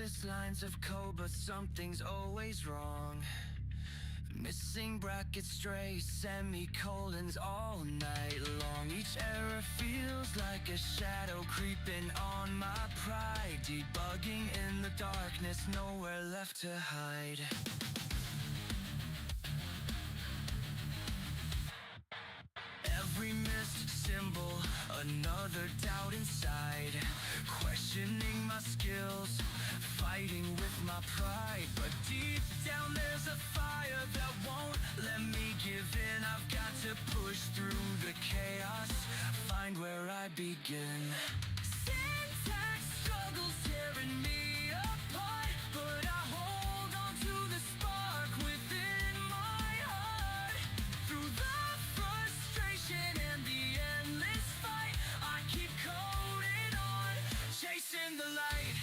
Endless lines of code, but something's always wrong. Missing brackets, stray semicolons all night long. Each error feels like a shadow creeping on my pride. Debugging in the darkness, nowhere left to hide. Every missed symbol, another doubt inside. Questioning my skills, fighting with my pride. But deep down there's a fire that won't let me give in. I've got to push through the chaos, find where I begin. Syntax struggles tearing me apart, but I hold on to the spark within my heart. Through the frustration and the endless fight, I keep coding on, chasing the light.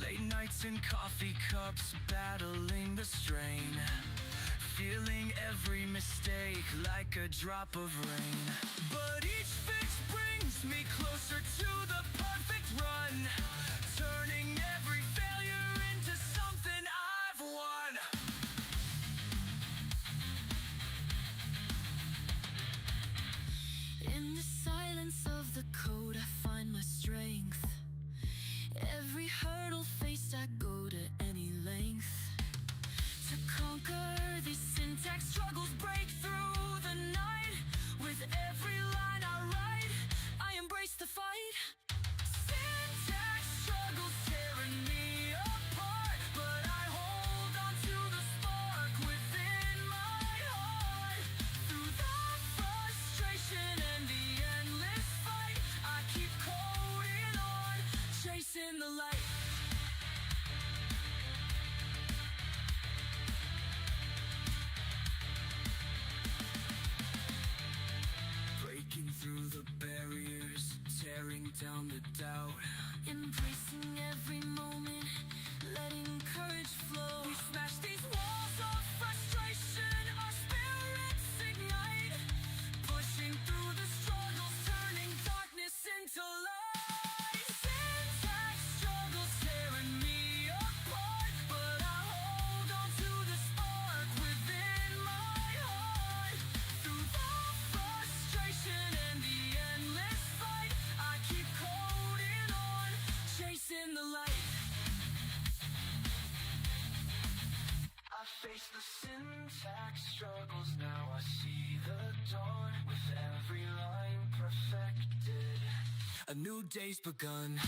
Late nights in coffee cups, battling the strain. Feeling every mistake like a drop of rain. But each fix brings me closer to the perfect run, turning every failure into something I've won. In the silence of the code, I find my strength. Every hurdle faced, I go to any length to conquer these syntax struggles, break through the night. With every line I write, I embrace the fight. Syntax struggles tearing me apart, but I hold on to the spark within my heart. Through the frustration and the endless fight, I keep coding on, chasing the light. Breaking through the barriers, tearing down the doubt. Embracing every moment, letting courage flow. We smash these walls of frustration, our spirits ignite. Pushing through the struggles, turning darkness into light. Syntax struggles tearing me apart, but I hold on to the spark within my heart. Through the frustration and the endless fight, I keep coding on, chasing the light. I face the syntax struggles, now I see the dawn. With every line perfected, a new day's begun.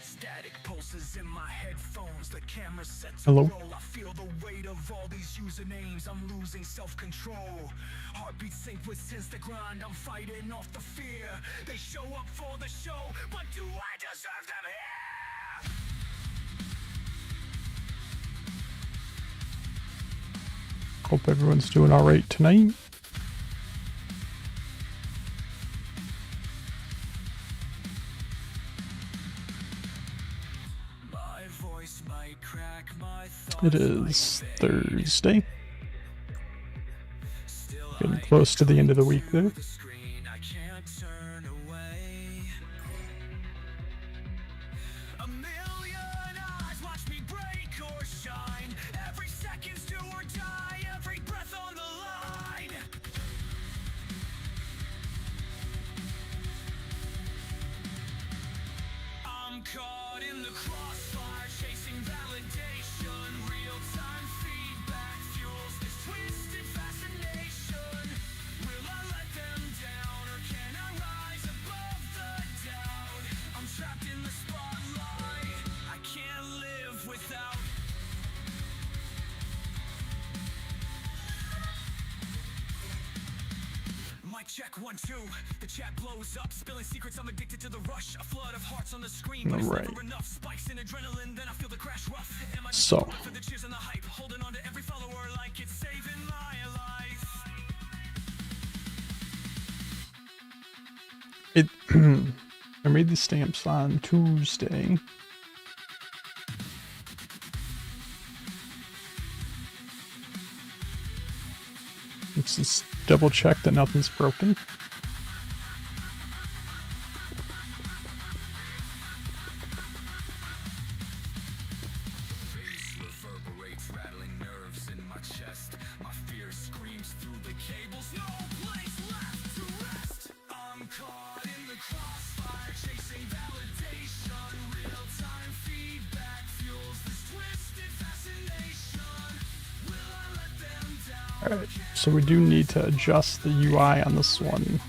Static pulses in my headphones, the camera sets a Hello? roll. I feel the weight of all these usernames, I'm losing self-control. Heartbeat sync with since the grind, I'm fighting off the fear. They show up for the show, but do I deserve them here? Hope everyone's doing alright tonight. My voice might crack, my It thoughts is Thursday. Getting close to the end of the week there. the screen, I can't turn away. A million eyes watch me break or shine. Every second's do or die, every breath on the line. I'm caught in the crossfire, chasing validation. Real-time feedback fuels this twisted fascination. Will I let them down, or can I rise above the doubt? I'm trapped in the spotlight, I can't live without. Mic check 1 2. The chat blows up, spilling secrets. I'm addicted to the rush. A flood of hearts on the screen, but it's Alright. never enough. Spikes in adrenaline, then I feel the crash rough. Am I just So. going for the cheers and the hype? Holding on to every follower like it's saving my life. I made the stamps on Tuesday. Just double check that nothing's broken. Alright, so we do need to adjust the UI on this one.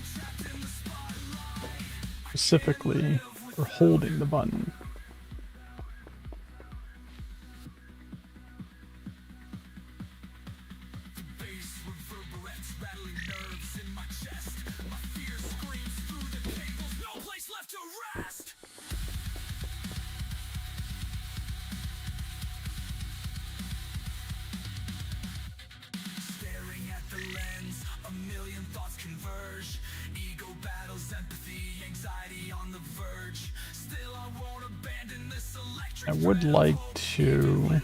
Specifically for holding the button. I would like to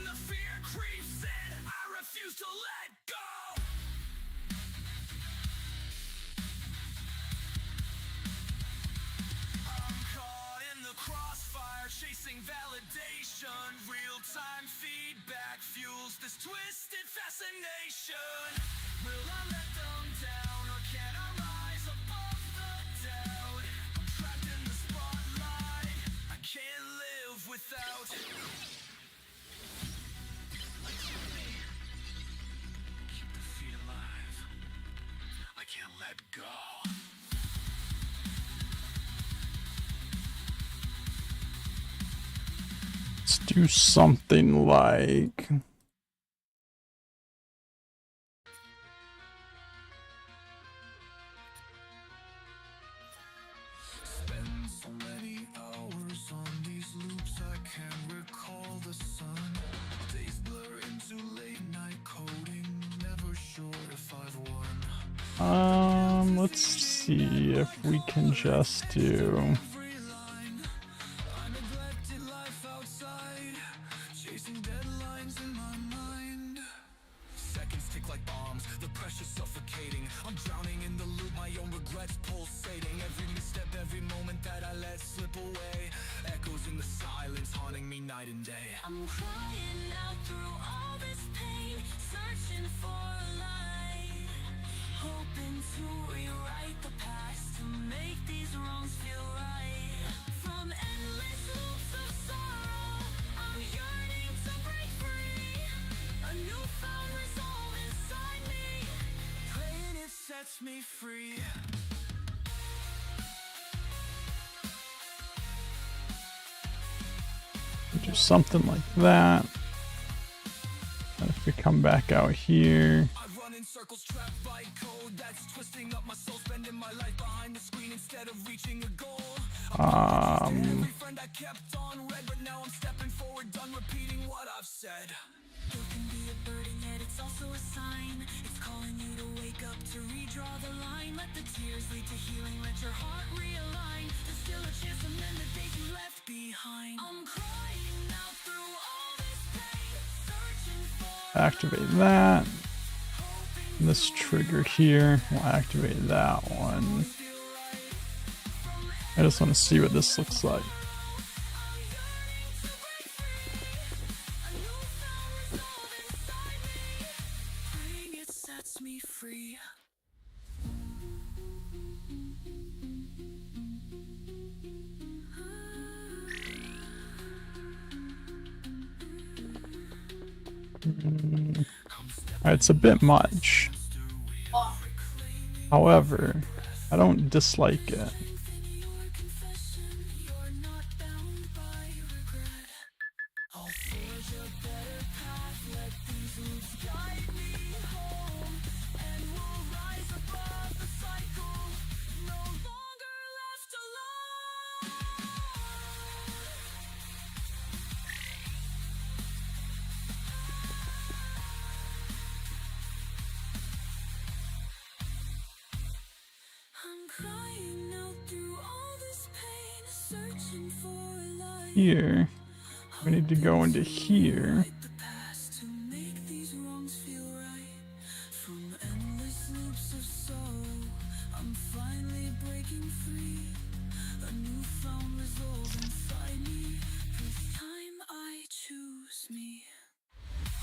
real-time feedback fuels this twisted fascination. Will I let them down or can I rise above the doubt? I'm trapped in the spotlight, I can't live without. Keep the feet alive, I can't let go. let's do something like So many hours on these loops, I can't recall the sun. Days blur into late night coding, never sure if I've won. let's see if we can just do Every line, I neglected life outside, chasing deadlines in my mind. Seconds tick like bombs, the pressure's suffocating. I'm drowning in the loop, my own regrets pulsating. Every misstep, every moment that I let slip away, echoes in the silence, haunting me night and day. I'm crying out through all this pain, searching for a light, hoping to rewrite the past, to make these wrongs feel right. From endless loops of sorrow, I'm yearning to break free. A newfound resolve inside me, praying it sets me free. do something like that. And if we come back out here, I run in circles, trapped by code that's twisting up my soul, spending my life behind the screen instead of reaching a goal. Every friend I kept on red, but now I'm stepping forward, done repeating what I've said. It can be a burden, yet it's also a sign. It's calling you to wake up, to redraw the line. Let the tears lead to healing, let your heart realign. There's still a chance to mend the days you left behind. I'm crying out through all this pain, searching for activate that. And this trigger here will activate that one. I just want to see what this looks like. it sets me free. It's a bit much. However, I don't dislike it. Here, we need to go into here. breaking free. A newfound resolve inside me. This time I choose me.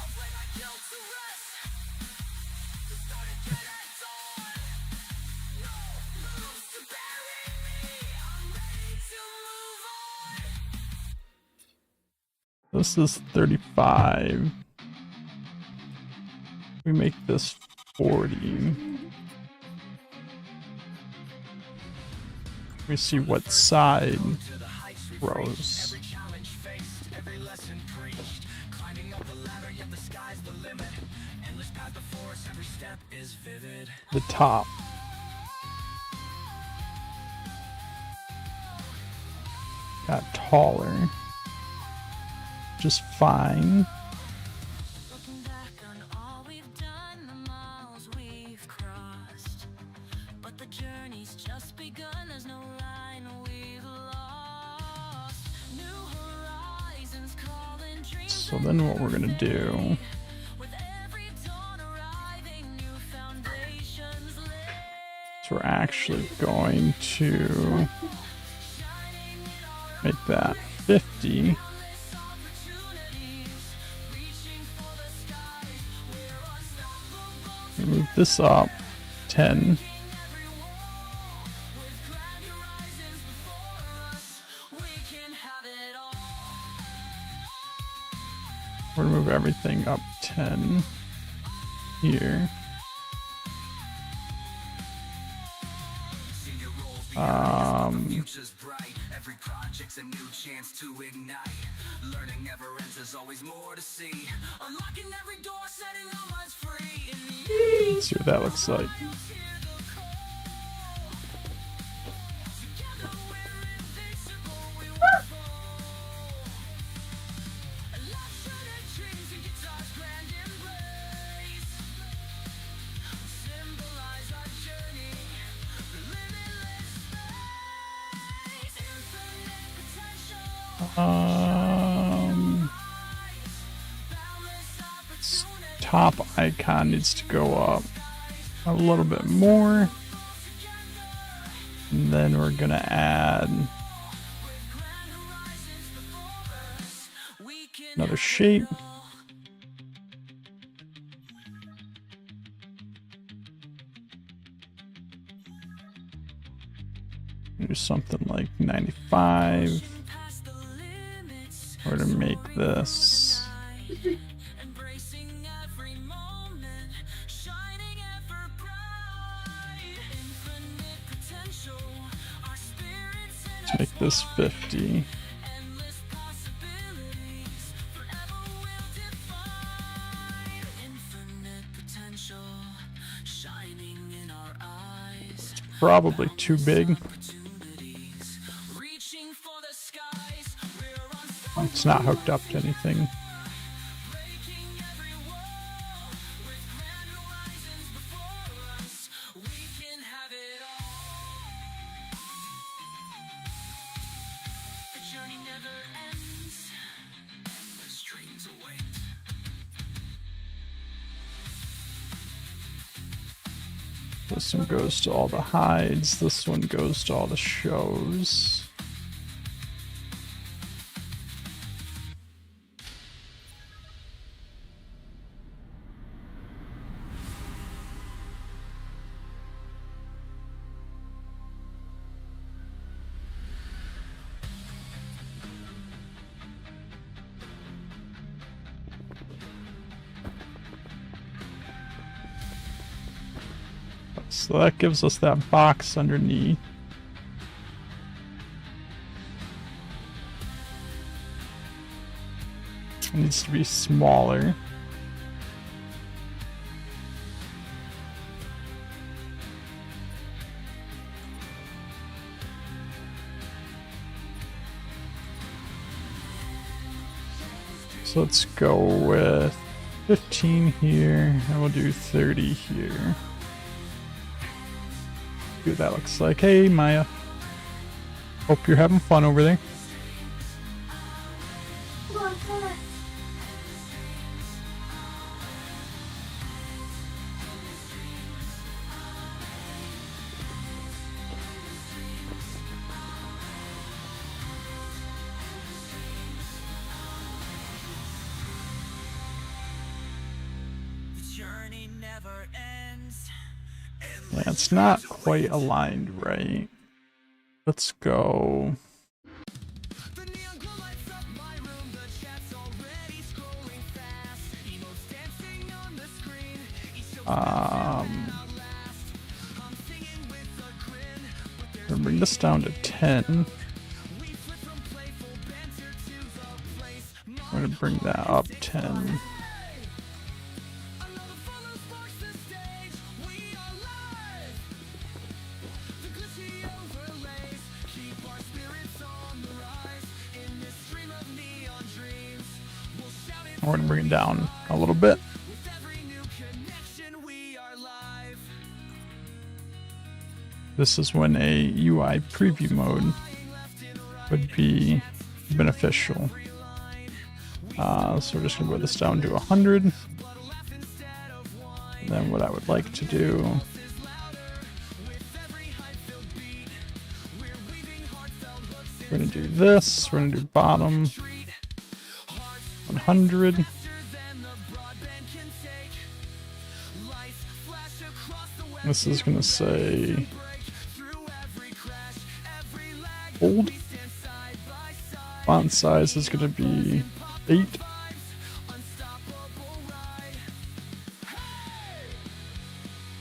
I'll play my guilt to rest. To start again at dawn. No rules to bury me. I'm ready to move on. This is 35. We make this 40. We see what side grows. Every challenge faced, every lesson preached. Climbing up the ladder, yet the sky's the limit. Endless path before us, every step is vivid. The top. Got taller. Just fine. Looking back on all we've done, the miles we've crossed. But the journey's just begun, there's no line we've lost. New horizons calling, dreams. So then what we're gonna do, With every dawn arriving, new foundations laid. is we're actually going to make that 50. Move this up 10. We're gonna move everything up 10 here. Future's bright, every project's a new chance to ignite. Learning never ends, there's always more to see. Unlocking every door, setting our minds free. In the Let's see what that looks like. hear the call. Together we're invincible, we won't fall. Life's shattered dreams and guitar's grand embrace symbolize our journey, the limitless space, infinite potential, boundless opportunity. Top icon needs to go up a little bit more. And then we're gonna add We can another shape. Do something like 95. pass the limits. We're gonna make this Embracing every moment, shining ever bright. Infinite potential, our spirits and let's make this 50. endless possibilities. Forever we'll define. Infinite potential, shining in our eyes. Probably too big. Opportunities, reaching for the skies. We're unstoppable. It's not hooked up to anything. Breaking every wall with grand horizons before us. We can have it all. The journey never ends. Endless dreams await. This one goes to all the hides. This one goes to all the shows. So that gives us that box underneath. It needs to be smaller. So let's go with 15 here, and we'll do 30 here. See what that looks like. Hey, Maya. Hope you're having fun over there. journey never ends. Yeah, it's not quite aligned right. Let's go. The neon glow lights up my room, the chat's already scrolling fast. Emotes dancing on the screen, each joke's out last. I'm singing with a grin, but there's Gonna bring this down to 10. we flip from playful banter to the place. I'm gonna bring that up 10. Another follow sparks the stage, we are live. The glitchy overlays keep our spirits on the rise. In this stream of neon dreams, we'll shout it We're gonna bring it down a little bit. with every new connection, we are live. This is when a UI preview mode would be beneficial. So we're just gonna put this down to 100. And then what I would like to do, we're gonna do this. We're gonna do bottom 100. This is gonna say bold. Font size is gonna be 8.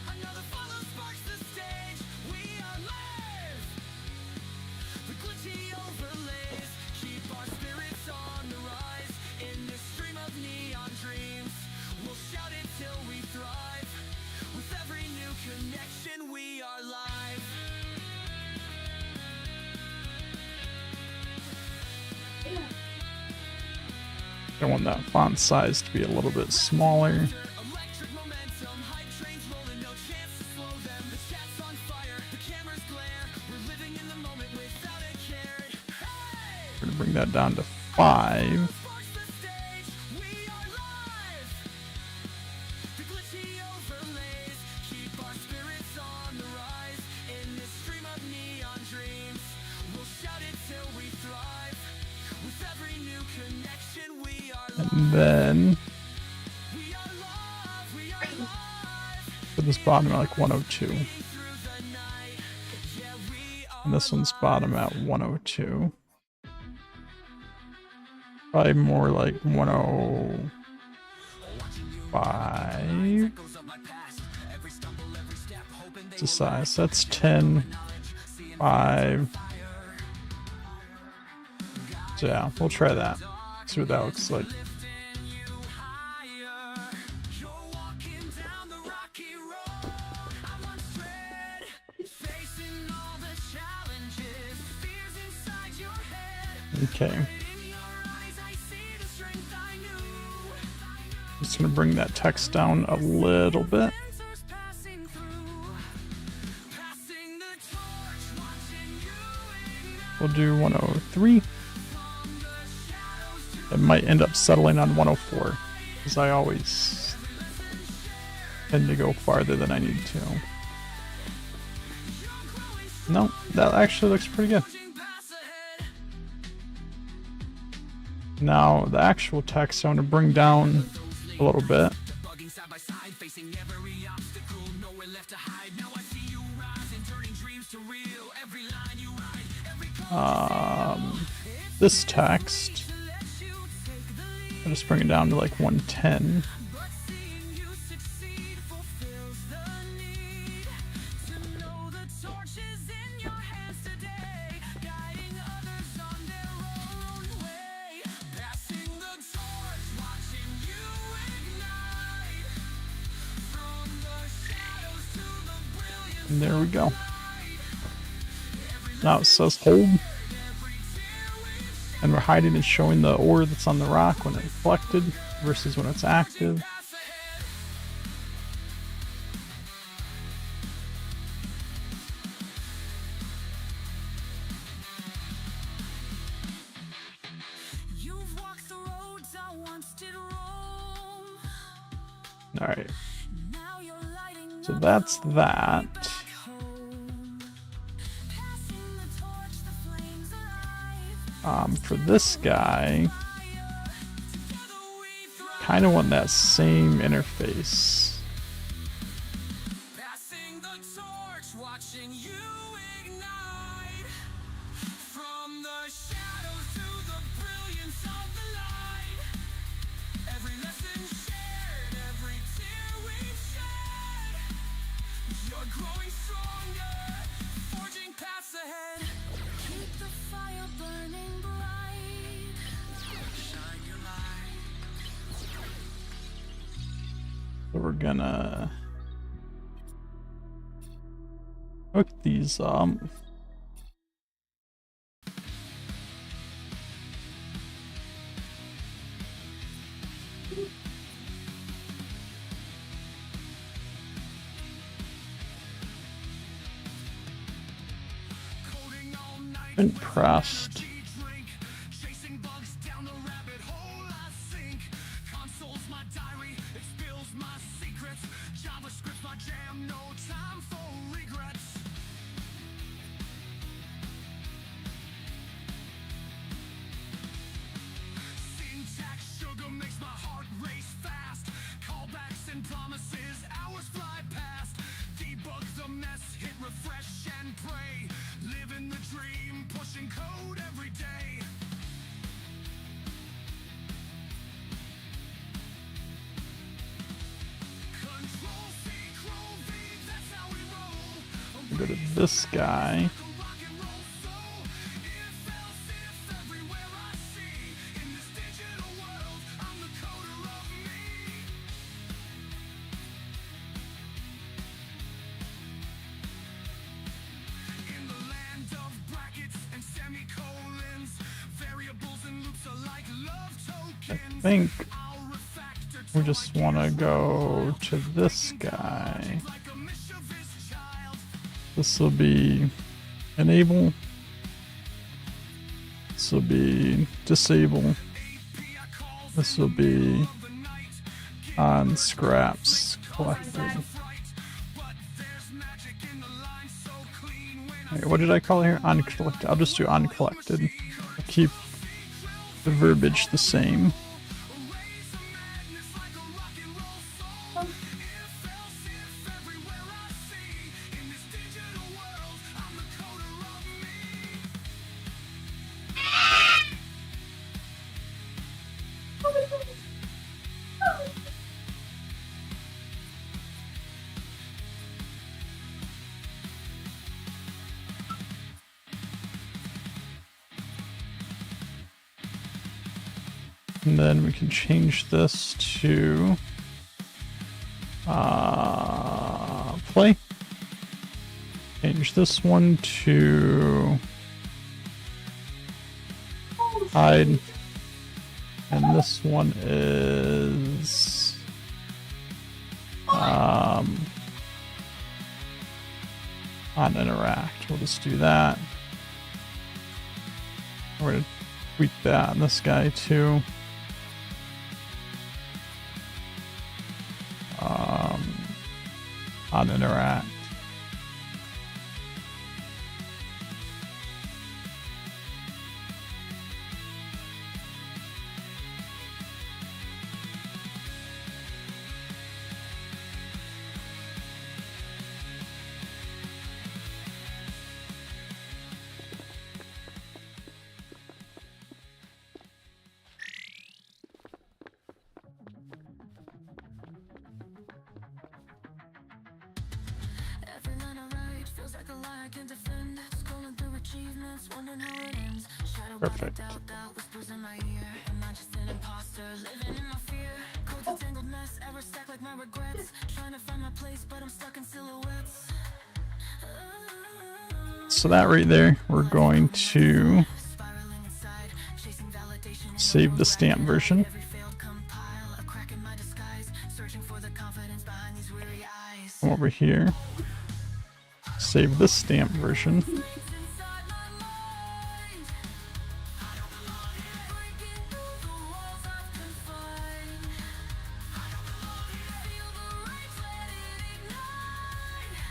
Another follow sparks the stage, we are live. The glitchy overlays keep our spirits on the rise. In this stream of neon dreams, we'll shout it till we thrive. With every new connection, we are live. I want that font size to be a little bit smaller. Electric momentum, hype trains rolling, no chance to slow them. The chat's on fire, the cameras glare. We're living in the moment without a care. Hey! We're gonna bring that down to 5. Sparks the stage, we are live. The glitchy overlays keep our spirits on the rise. In this stream of neon dreams, we'll shout it till we thrive. With every new connection, we are live. And then We are live, we are live. put this bottom at like 102. Through the night, yeah, we are And this one's bottom at 102. Probably more like 105. It's a size. That's 10, 5. So yeah, we'll try that. See what that looks like. You're walking down the rocky road. I'm unafraid, facing all the challenges, fears inside your head. Okay. In your eyes, I see the strength I knew. Just gonna bring that text down a little bit. Answers passing through, passing the torch, watching you ignite. We'll do 103. It might end up settling on 104, because I always tend to go farther than I need to. No, that actually looks pretty good. Pass ahead. Now, the actual text I want to bring down a little bit. Bugging side by side, facing every obstacle, nowhere left to hide. Now I see you rising, turning dreams to real. Every line you write, every This text, I'll just bring it down to like 110. but seeing you succeed fulfills the need to know the torch is in your hands today, guiding others on their own way. Passing the torch, watching you ignite from the shadows to the brilliance. And there we go. Now it says hold. And we're hiding and showing the ore that's on the rock when it's collected versus when it's active. You've walked the roads I once did roam. Alright, Now you're lighting so up that's the way that. back home. Passing the torch, the flames alive. For this guy, Together we thrive. kind of want that same interface. you ignite. From the shadows to the brilliance of the light. Every lesson shared, every tear we've shed. You're growing stronger, forging paths ahead. Keep the fire burning bright. Shine your light. So we're gonna hook these up. Impressed. Chasing bugs down the rabbit hole I sink. Console's my diary, it spills my secrets. JavaScript's my jam, no time for regrets. Syntax sugar makes my heart race fast. Callbacks and promises, hours fly past. Debug the mess, hit refresh and pray. Living the dream, pushing code every day. Control C, Control V, that's how we roll. Go to this guy. Rock and roll soul. If else if everywhere I see. In this digital world, I'm the coder of me. In the land of brackets and semicolons, variables and loops are like love I tokens. think I'll refactor we till just I want to get go to this guy. like a mischievous child. This will be enable. This will be disable. This will be on scraps collected. Wait, what did I call it here? Uncollected. I'll just do uncollected. I'll keep the verbiage the same. And then we can change this to play. Change this one to hide. And this one is on interact. We'll just do that. We're gonna tweak that on this guy too. On interact. Every line I write feels like a lie I can defend. Scrolling through achievements, wondering how it ends. Shadow by the Perfect. doubt that whispers in my ear. Am I just an imposter living in my fear? Codes a tangled mess, ever stack like my regrets. Trying to find my place, but I'm stuck in silhouettes. So that right there, we're going to Spiraling inside, chasing validation. save the stamp version. Every failed compile, a crack in my disguise. Searching for the confidence behind these weary eyes. Come over here. Save the stamp version. Inside my mind, breaking through the walls I've confined. Feel the rage, let it ignite.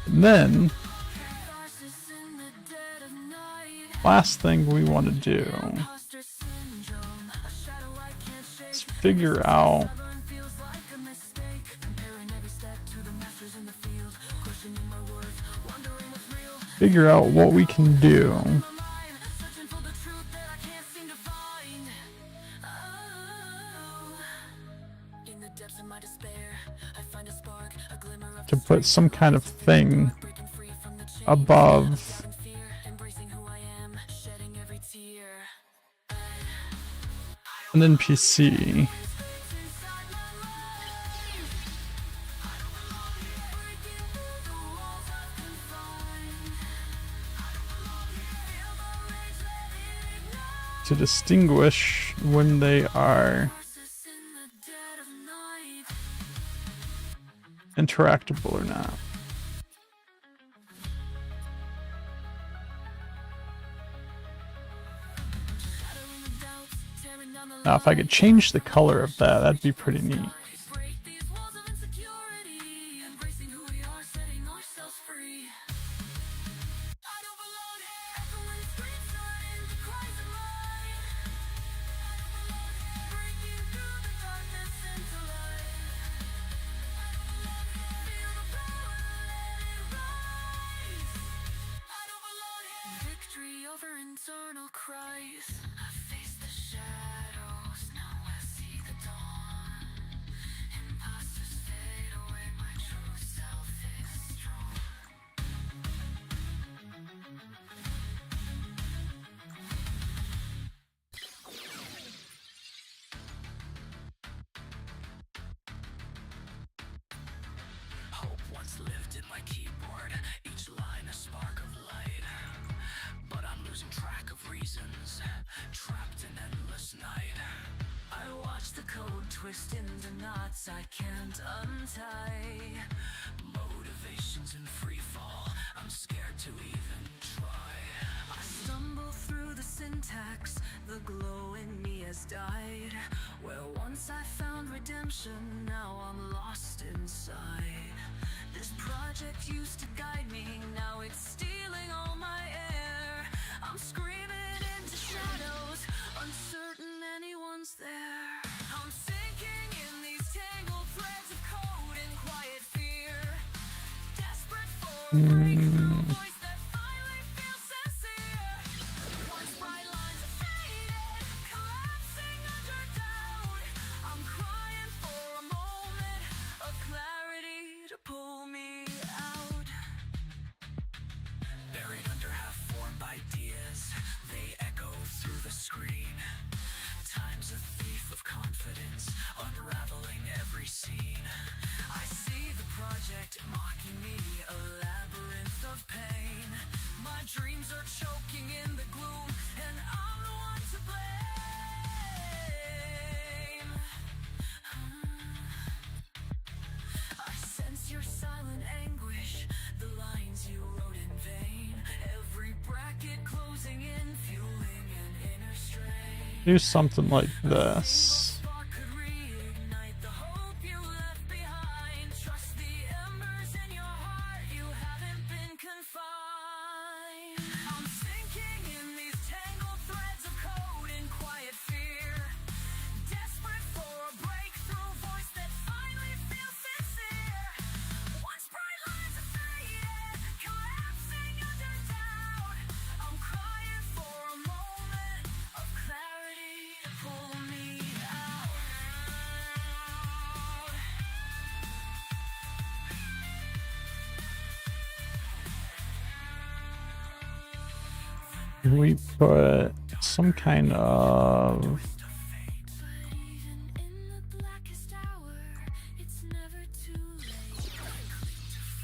And then, Catharsis in the dead of night. last thing we want to do Imposter syndrome, a shadow I can't shake. is figure out Stubborn feels like a mistake. Comparing every step to the masters in the field. Questioning my worth, wondering what's real. figure out what we can do. Searching for the truth that I can't seem to find. In the depths of my despair, I find a spark, a glimmer of To put some kind of thing above. fear, embracing who I am, shedding every tear. An NPC. To distinguish when they are interactable or not. Now, if I could change the color of that, that'd be pretty neat. Break these walls of insecurity, embracing who we are, setting ourselves free. I don't belong here, echoing screams, silent the cries of mine. I don't belong here, breaking through the darkness into light. I don't belong here, feel the power, let it rise. I don't belong here. Victory over internal cries. I face the shadows, now I see the dawn. Imposters fade away, my true self is strong. Hope once lived in my keyboard, each line a spark of light. But I'm losing track of reasons, trapped in endless night. I watch the code twist into knots I can't untie. Motivations in free fall, I'm scared to even try. I stumble through the syntax, the glow in me has died. Where once I found redemption, now I'm lost inside. This project used to guide me, now it's stealing all my air. I'm screaming into shadows, uncertain anyone's there. I'm sinking in these tangled threads of code and quiet fear. Desperate for a breakthrough voice that finally feels sincere. Once bright lines are faded, collapsing under doubt. I'm crying for a moment of clarity to pull me out. Buried under half-formed ideas, they echo through the screen. Time's a thief of confidence, unraveling every scene. I see the project mocking me, a labyrinth of pain. My dreams are choking in the gloom, and I'm the one to blame. I sense your silent anguish, the lines you wrote in vain. Every bracket closing in, fueling an inner strain. Do something like this. Spark could reignite the hope you left behind. Trust the embers in your heart, you haven't been confined. I'm sinking in these tangled threads of code and quiet fear. Desperate for a breakthrough voice that finally feels sincere. Once bright lines are faded, collapsing under doubt. I'm crying for a moment of clarity to pull me out. We put some kind of But even in the blackest hour, it's never too late.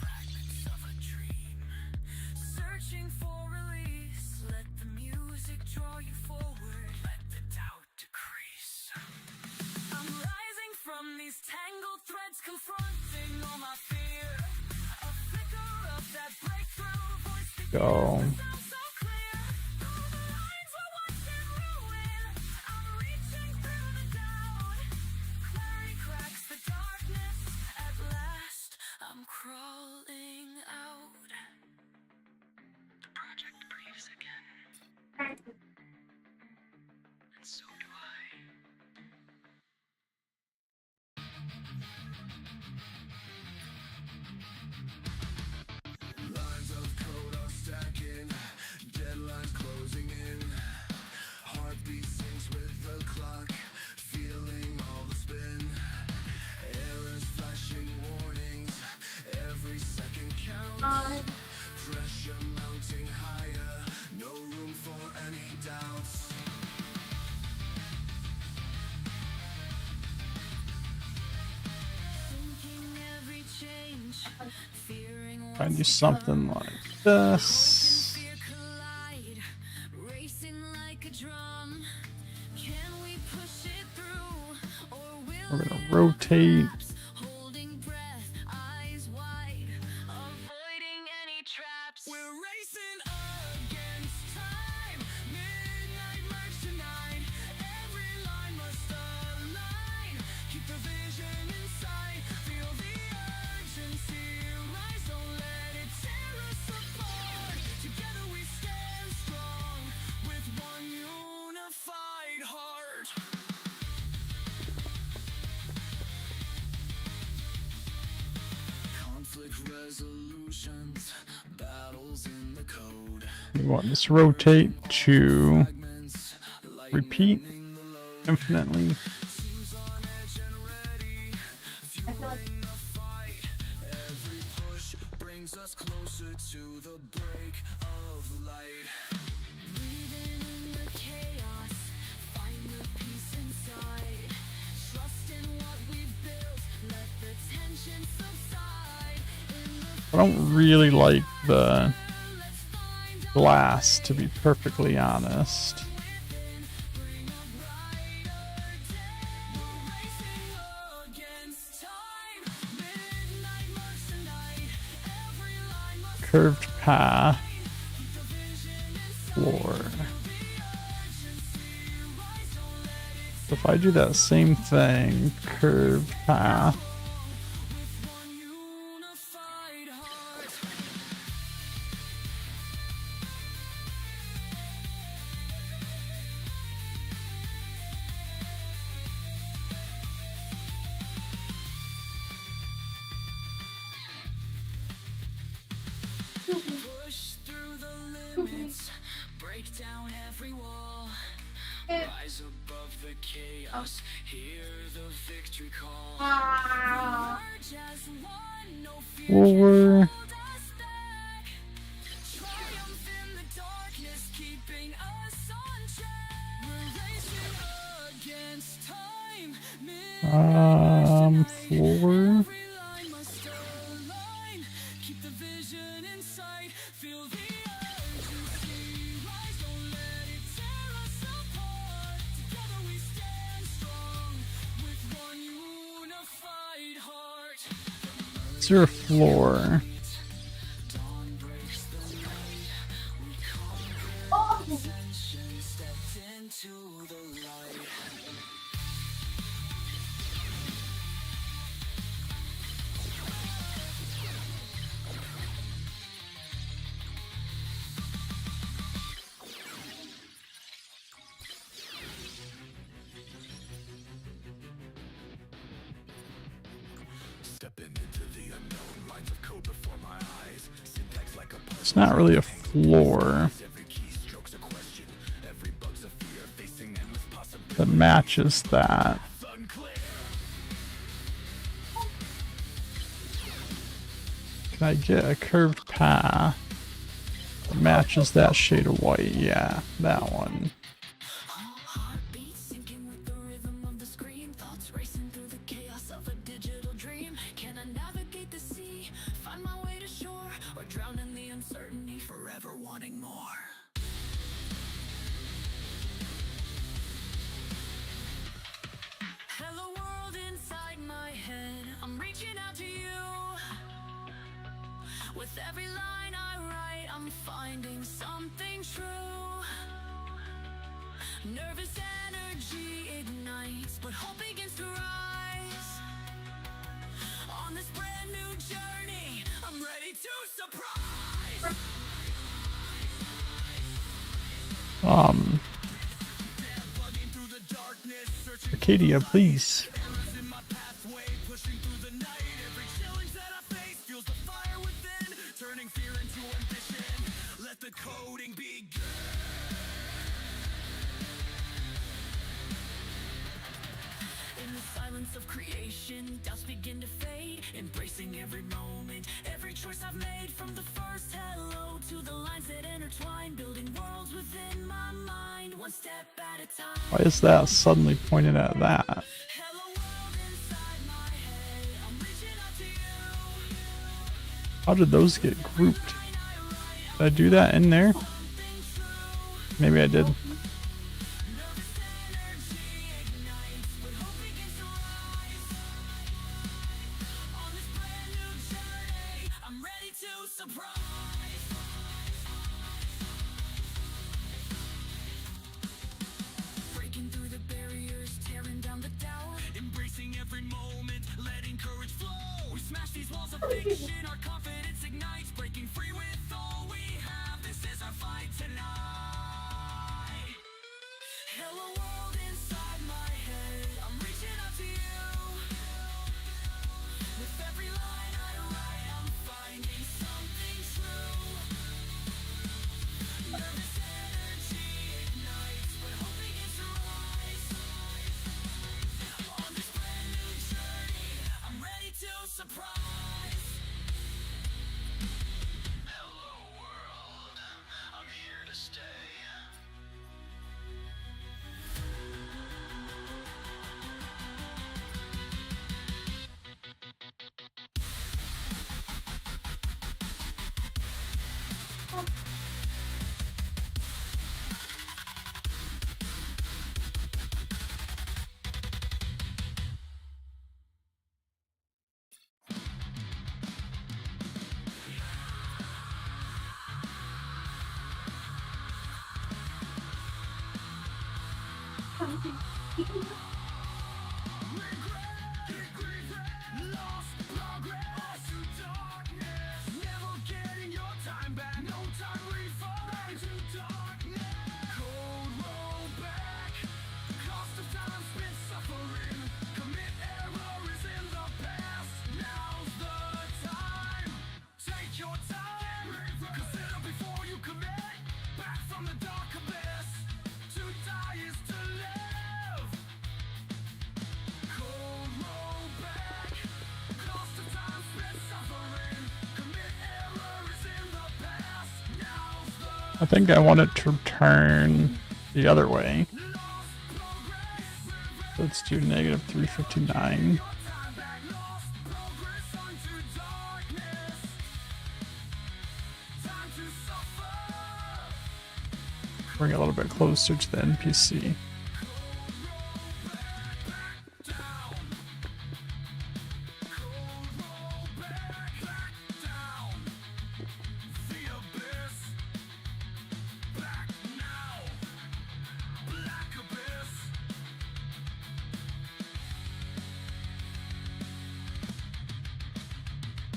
Fragments of a dream, searching for release. Let the music draw you forward. Let the doubt decrease. I'm rising from these tangled threads, confronting all my fear. A flicker of that breakthrough voice that go. sounds so clear. Though the lines were once in ruin, I'm reaching through the doubt. Clarity cracks the darkness. At last, I'm crawling out. The project breathes again. And so do I. Lines of code are stacked Try and do something like this. We're gonna rotate. Resolutions, battles in the code. We want this rotate to repeat infinitely. Every push brings us closer to the break of light. Breathing in the chaos, find the peace inside. Trust in what we've built, let the tension subside. I don't really like the glass, to be perfectly honest. Curved path, floor. So if I do that same thing, curved path. Push through the limits, break down every wall, rise above the chaos, hear the victory call. Merge as one, no fear can Floor. hold us back. Triumph in the darkness, keeping us on track. We're racing against time. Floor. Every line must align. Keep the vision in sight. Feel the urgency rise. Don't let it tear us apart. Together we stand strong with one unified heart. Is there a floor? Dawn breaks the night. We conquer ascension. Stepped into the light. Stepping into the unknown, lines of code before my eyes. Syntax like a It's not really a floor every keystrokes a question, every bug's a fear, facing endless possibilities. that matches that. Unclear. Can I get a curved path that matches that shade of white? Yeah, that one. Heartbeat syncing with the rhythm of the scream. Thoughts racing through the chaos of a digital dream. Can I navigate the sea, find my way to shore, or drown in the uncertainty, forever wanting more? Hello world inside my head, I'm reaching out to you. With every line I write, I'm finding something true. Nervous energy ignites, but hope begins to rise. On this brand new journey, I'm ready to surprise. Bugging through the darkness, searching Arcadia, please. in my pathway, pushing through the night. Every challenge that I face fuels the fire within, turning fear into ambition. Let the coding begin. In the silence of creation, doubts begin to fade. Embracing every moment, every choice I've made. From the first hello to the lines that intertwine, building worlds within my mind, one step at a time. Why is that suddenly pointed at that? Hello world inside my head, I'm reaching out to you. How did those get grouped? Did I do that in there? Maybe I did. I'm ready to surprise. Breaking through the barriers, tearing down the doubt, embracing every moment, letting courage flow. We smash these walls of fiction, our confidence ignites, breaking free with all we have. This is our fight tonight. Hello world inside my head, I'm reaching out to you. With every line I write, I'm finding something true. Nervous energy ignites, but hope begins to rise. On this brand new journey, I'm ready to surprise. Hello world, I'm here to stay. Lost progress to darkness. Never getting your time back. No time refund to darkness. Cold roll back. The cost of time spent suffering. Commit errors in the past. Now's the time. Take your time. Consider before you commit. Back from the dark abyss. To die is to live. Cold roll back. Cost of time spent suffering. Commit errors in the past. Now's the I think I want it to turn the other way. Let's do negative 359. time back. Lost progress unto darkness. Time to suffer. Bring it a little bit closer to the NPC.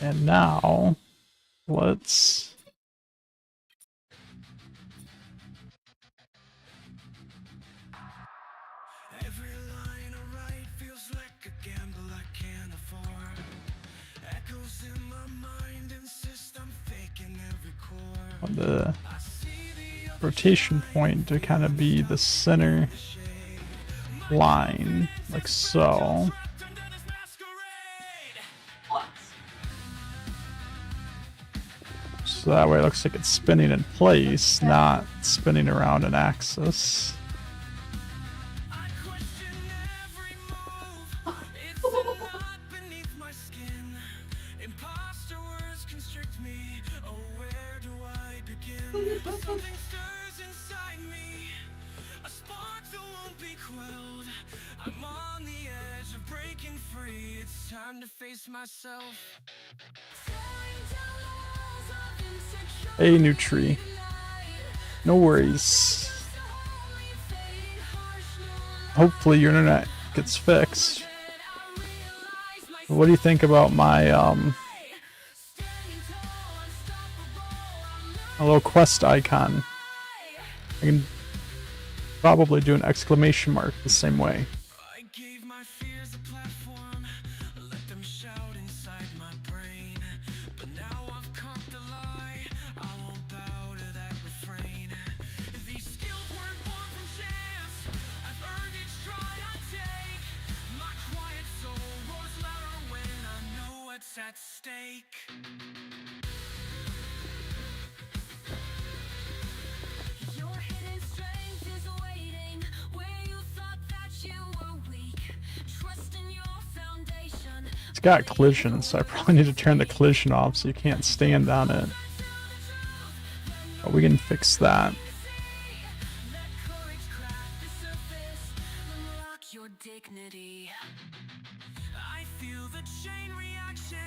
And now, let's Every line I write feels like a gamble I can't afford. Echoes in my mind insist I'm faking every chord. on the I see the other rotation point to kind of be the center shade. line, like so. Under this masquerade. So that way it looks like it's spinning in place, not spinning around an axis. I question every move. It's a knot beneath my skin. Imposter words constrict me. Oh, where do I begin? Something stirs inside me. A spark that won't be quelled. I'm on the edge of breaking free. It's time to face myself. Hey, new tree. No worries. Hopefully your internet gets fixed. What do you think about my a little quest icon? I can probably do an exclamation mark the same way. I gave my fears a platform, let them shout inside my brain. But now I've caught the lie, I won't bow to that refrain. These skills weren't born from chance, I've earned each stride I take. My quiet soul roars louder when I know what's at stake. Your hidden strength is waiting where you thought that you were weak. Trust in your foundation. got collision, so I probably need to turn the collision off so you can't stand on it. But we can fix that. Your dignity. I feel the chain reaction.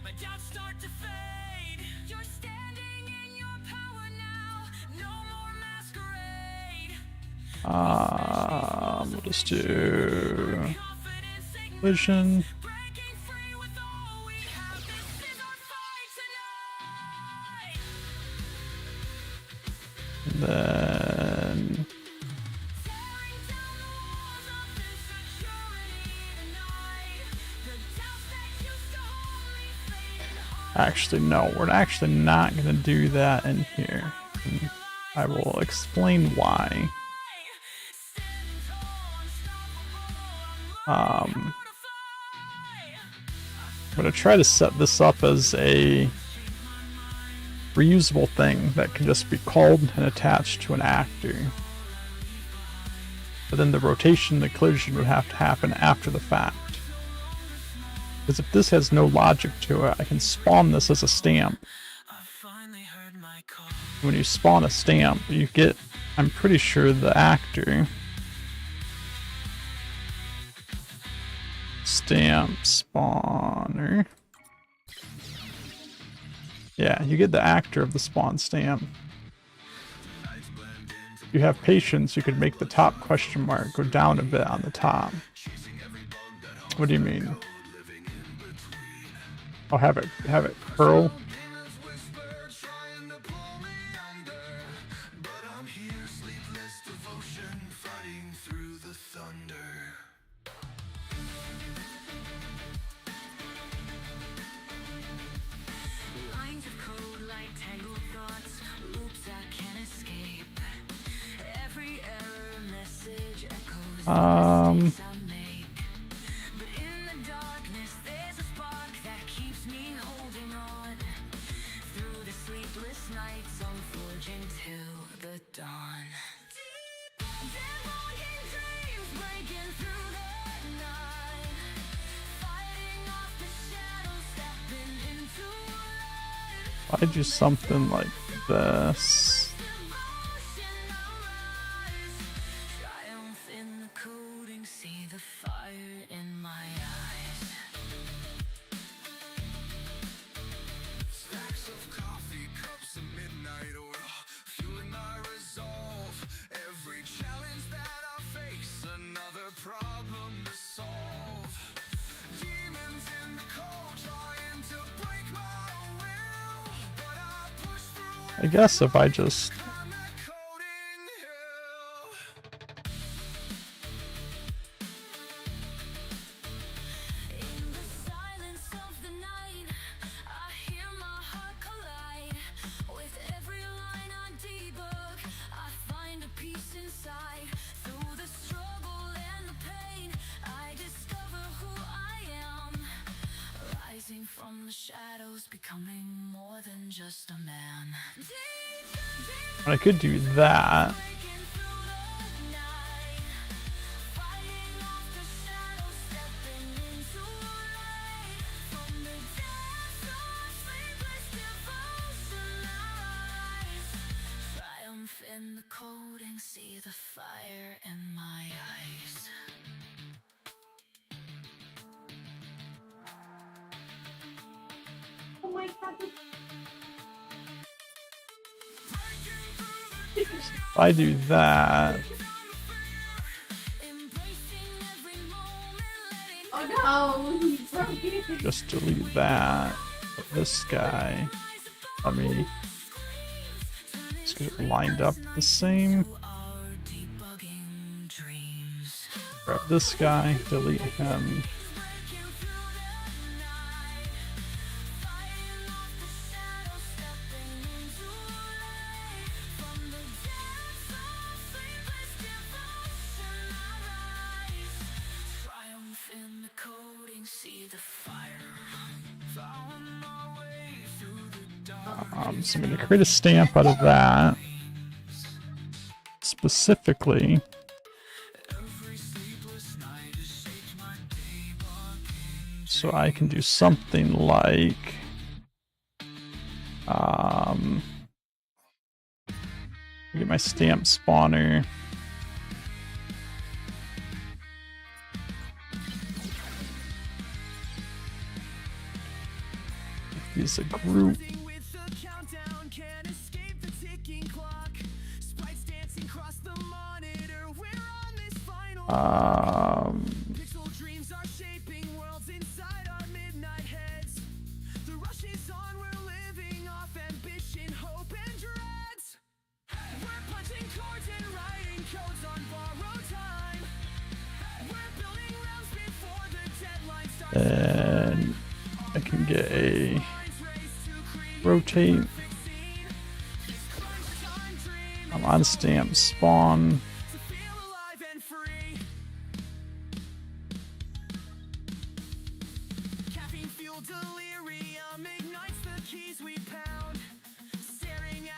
My doubts start to fade. You're standing in your power now. No more masquerade. We'll just do collision. Breaking free with all we have. This is our fight tonight. And then Tearing down the walls of insecurity tonight. The doubts that used to hold me fading. actually no, we're actually not gonna do that in here. And I will explain why. I'm gonna try to set this up as a reusable thing that can just be called and attached to an actor. But then the rotation, the collision would have to happen after the fact. Because if this has no logic to it, I can spawn this as a stamp. I finally heard my call. When you spawn a stamp, you get, I'm pretty sure, the actor. Stamp spawner. Yeah, you get the actor of the spawn stamp. If you have patience, you could make the top question mark go down a bit on the top. What do you mean? I'll have it curl. Lines of code like tangled thoughts, loops I can't escape. Every error message echoes the mistakes I make. But in the darkness, there's a spark that keeps me holding on. Through the sleepless nights, I'm forging till the dawn. Dead-walking dreams breaking through the night. Fighting off the shadows, stepping into light. Why do something like this? Triumph in the coding, see the fire in my eyes. Stacks of coffee, cups of midnight oil, fueling my resolve. Every challenge that I face, another problem to solve. Demons in the cold, trying to break my will, but I push through. I guess if I just I'm that coding hill. In the silence of the night, I hear my heart collide. With every line I debug, I find a peace inside. Through the struggle and the pain, I discover who I am. Rising from the shadows, becoming more than just a man. I could do that. Breaking through the night, fighting off the shadows, stepping into light. From the depths of sleepless devotion, I rise. Triumph in the coding, see the fire in my eyes. If I do that, Embracing every moment, letting Oh no, he's broken. just delete that. This guy. Let me just get it lined up the same. our debugging dreams. Grab this guy, delete him. So I'm going to create a stamp out of that. Specifically, So I can do something like get my stamp spawner. Use a group. And I can get a rotate. I'm on stamp spawn.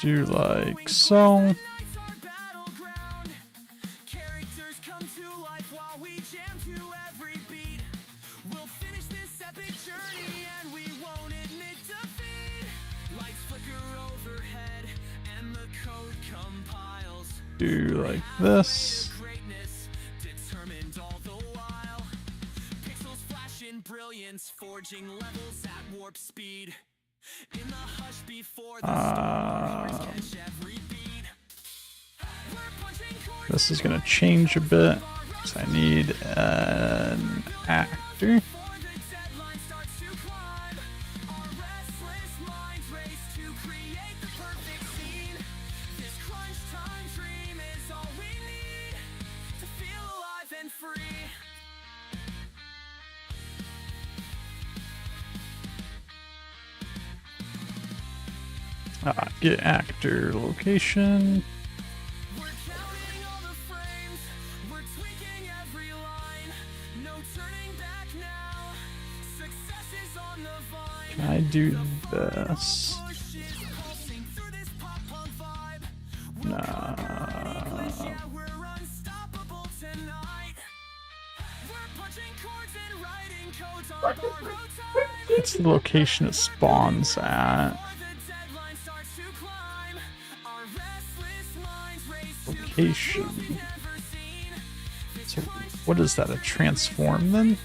Do like so. Do like this. This is gonna change a bit, so I need an actor. Get actor location. Can I do this? Nah. It's the location it spawns at. Location. So what is that, a transform then?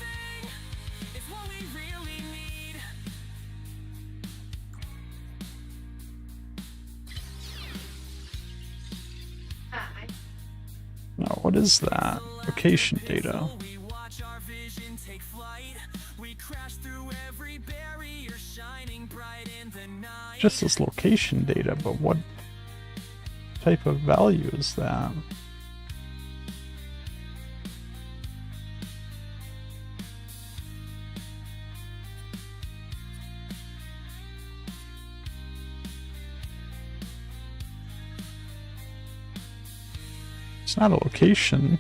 No, what is that? Location data. Just this location data, but what type of value is that? It's not a location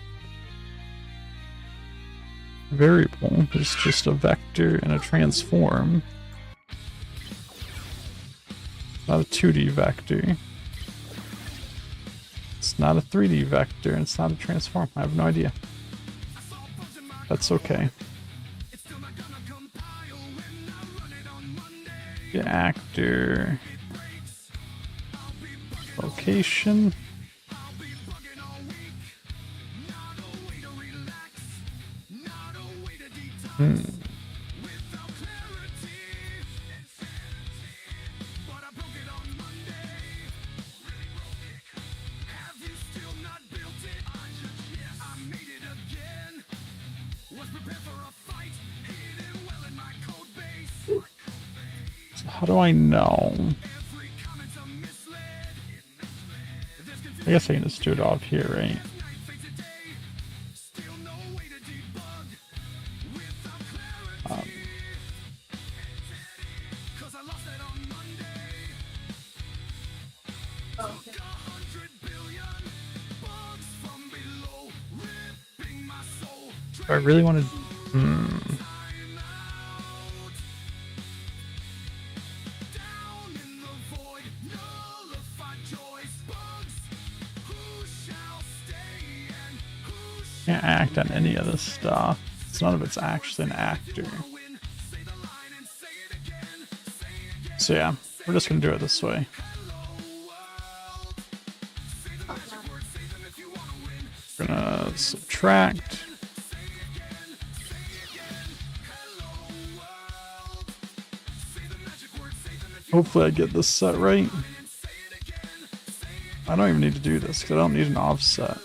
variable, it's just a vector and a transform. Not a 2D vector. It's not a 3D vector, and it's not a transform. I have no idea. That's okay. Get actor. Location. How do I know? I guess I can just do it off here, right? I really want to... Can't act on any of this stuff. None of it's actually an actor. So yeah, we're just gonna do it this way. We're gonna subtract. Hopefully I get this set right. I don't even need to do this because I don't need an offset.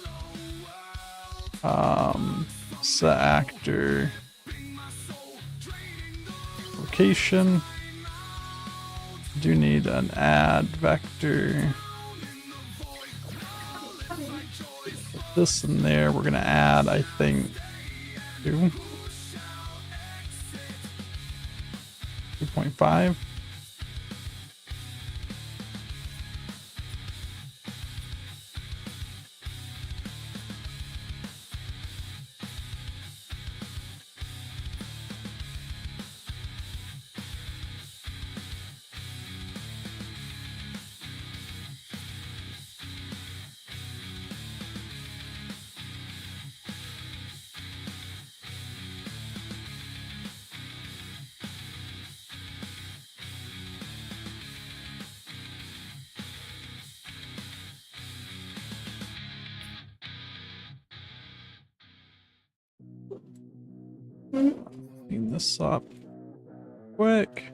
Set actor. Location. Do need an add vector. Put this in there. We're gonna add, I think, 2.5. Clean this up quick.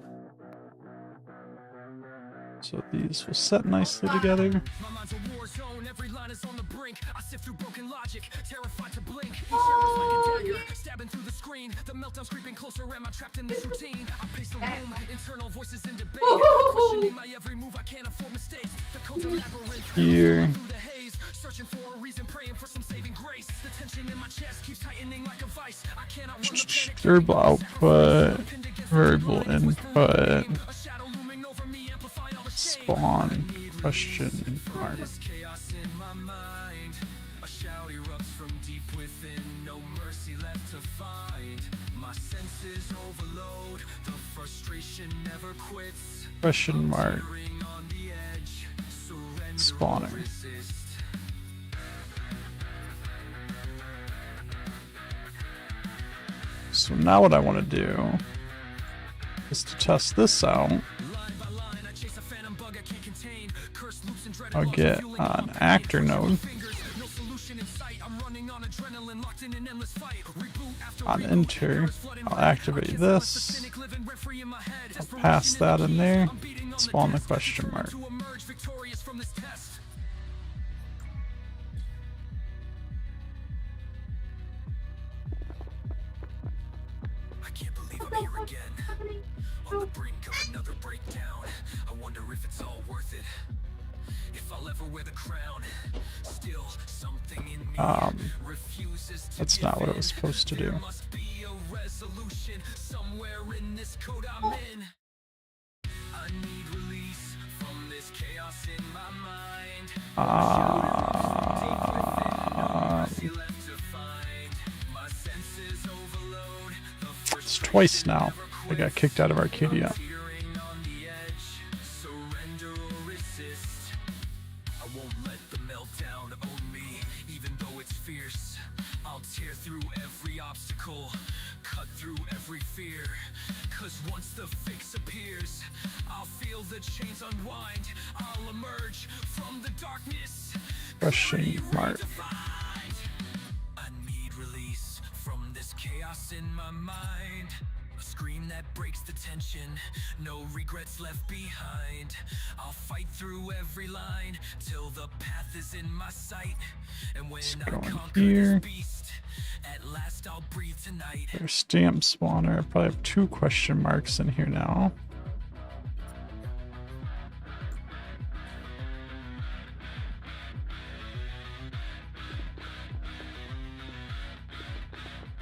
So these will set nicely together. My mind's a war zone, every line is on the brink. I sift through broken logic, terrified to blink. Each arrow is like a dagger, stabbing through the screen. The meltdown's creeping closer, am I trapped in this routine? I pace the room, internal voices in debate. Questioning my every move, I can't afford mistakes. The codes are labyrinth, Here. through the haze. Searching for a reason, praying for some saving grace. The tension in my chest keeps tightening like a vice. I cannot run the panic. Variable output, variable input, A shadow looming over me, amplifying all the shame. spawn, question mark. This chaos in my mind, a shout erupts from deep within, no mercy left to find. My senses overload, the frustration never quits. Question mark, Teetering on the edge, surrender or spawner. resist. So now what I want to do is to test this out. Line by line, I chase a phantom bug I can't contain. Cursed loops and dreaded I'll loops get fueling an all my actor pain. node Fingers, no solution in sight. I'm running on adrenaline, locked in an endless fight. Reboot after on reboot, enter. errors flooding I'll my- I activate can't silence the this. cynic living rent-free in my head. I'll pass that in there. I'm beating on Spawn the test, question mark. determined to emerge victorious from this test. I can't believe I'm here again. On the brink of another breakdown. I wonder if it's all worth it. If I'll ever wear the crown. Still, something in me refuses to That's give not what it in. was supposed to do. There must be a resolution somewhere in this code I'm in. I need release from this chaos in my mind. Left to find. My senses overload. The It's twice now. I got kicked out of Arcadia. teetering on the edge, surrender or resist. I won't let the meltdown own me, even though it's fierce. I'll tear through every obstacle, cut through every fear. Cause once the fix appears, I'll feel the chains unwind. I'll emerge from the darkness. Question mark. I need release from this chaos in my mind. A scream that breaks the tension, no regrets left behind. I'll fight through every line till the path is in my sight. And when I go in conquer here. this beast, at last I'll breathe tonight. There's stamp spawner. I probably have 2 question marks in here now.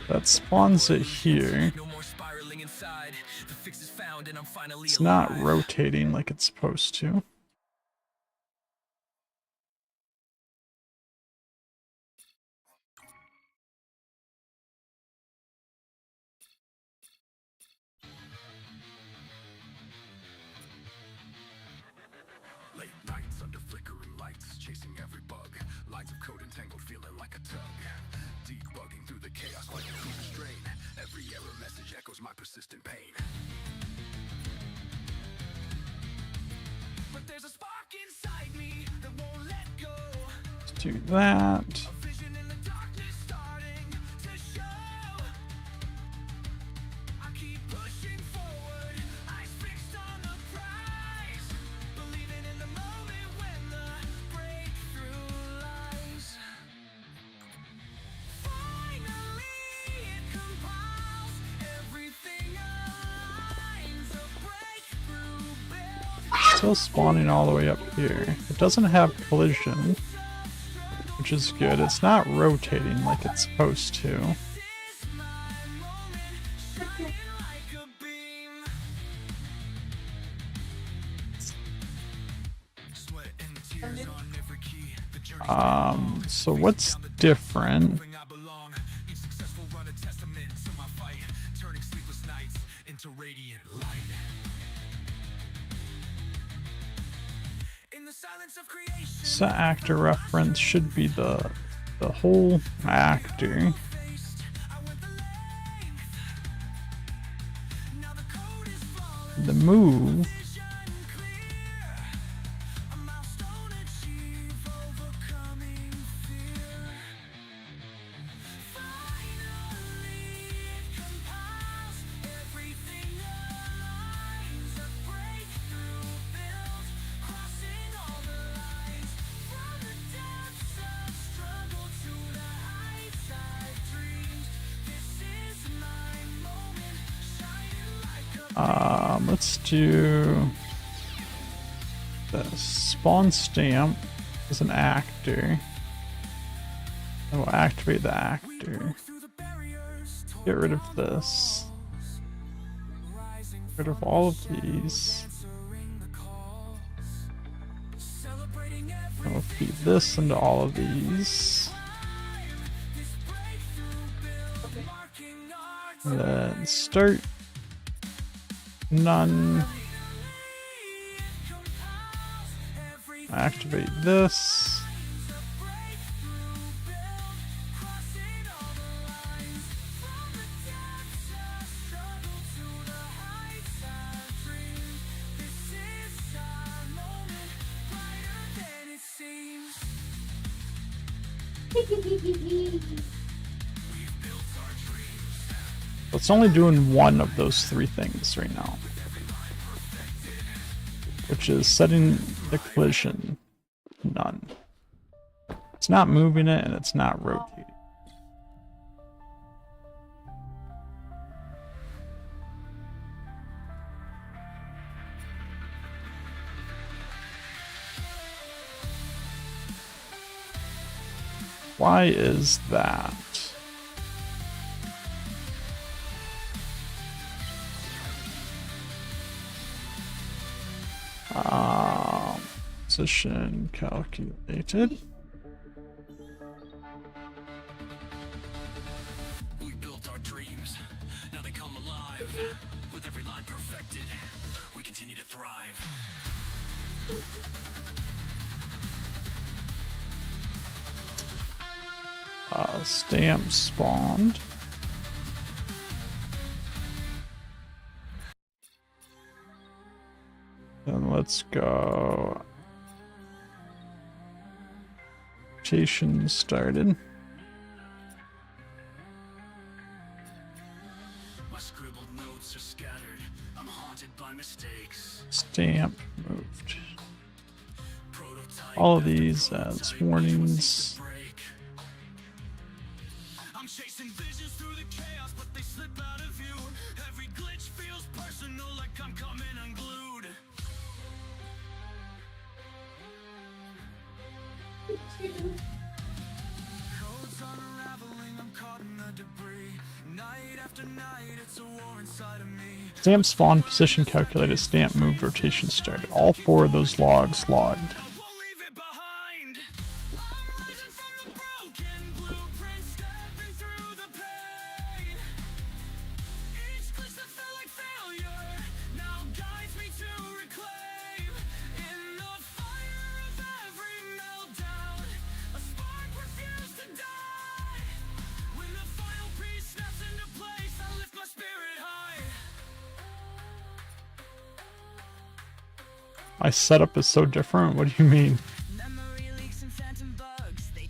That spawns it here. No more spiraling inside. The fix is found and I'm finally It's not alive. rotating like it's supposed to. Late nights under flickering lights, chasing every bug. Lines of code entangled, feeling like a tug. Debugging through the chaos like a fever strain. Every error message echoes my persistent pain. do that. Vision in the darkness starting to show. I keep pushing forward, eyes fixed on the prize. Believing in the moment when the breakthrough lies. Finally, it compiles. Everything aligns. A breakthrough built. Still spawning all the way up here. It doesn't have collision, which is good. It's not rotating like it's supposed to. This is my moment, shining like a beam. Sweat and tears on every key. The journey So what's different? I belong. Each successful run a testament to my fight, turning sleepless nights into radiant light. In the silence of creation, So actor reference should be the whole actor. faced, I went the length. Now the code is flawless, The move vision clear. A milestone achieved, overcoming fear. Finally, it compiles. Everything aligns. A breakthrough built, crossing all the lines. From the depths of struggle to the heights I've dreamed. This is my moment, shining like a let's do the spawn stamp as an actor. And we'll activate the actor. through the barriers, Get rid of this. rising, Get rid of all of these. answering the calls, celebrating every And we'll feed this into all of these. this breakthrough build, marking our And then start. None. compiles. Every Activate this. breakthrough build, crossing all the lines. From the depths of struggle to the heights I've dreamed. This is our moment, brighter than it seems. It's only doing one of those three things right now, which is setting the collision none. It's not moving it and it's not rotating. Why is that? Position calculated. We built our dreams, now they come alive. With every line perfected, we continue to thrive. Stamp spawned. Then let's go. Rotation started. My scribbled notes are scattered. I'm haunted by mistakes. Stamp moved. Prototype All of after these prototype, as each one warnings. seems to break. I'm chasing visions through the chaos, but they slip out of view. Every glitch feels personal, like I'm coming unglued. Codes unraveling, I'm caught in the debris. Night after night, it's a war inside of me. Stamp spawn, position calculated, stamp moved, rotation started. All four of those logs logged. I won't leave it behind. Rising from the broken blueprint, stepping through the pain. Each glitch that felt like failure now guides me to reclaim. In the fire of every meltdown, a spark refused to die. When the final piece snaps into place, I lift my spirit high. My setup is so different. What do you mean? Memory leaks and phantom bugs, they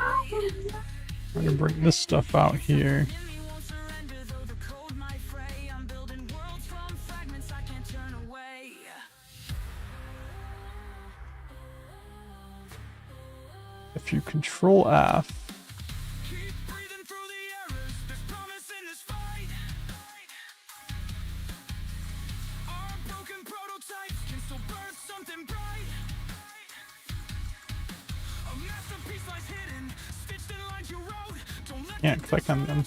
I'm gonna bring this stuff out here. If you control F, can't click on them.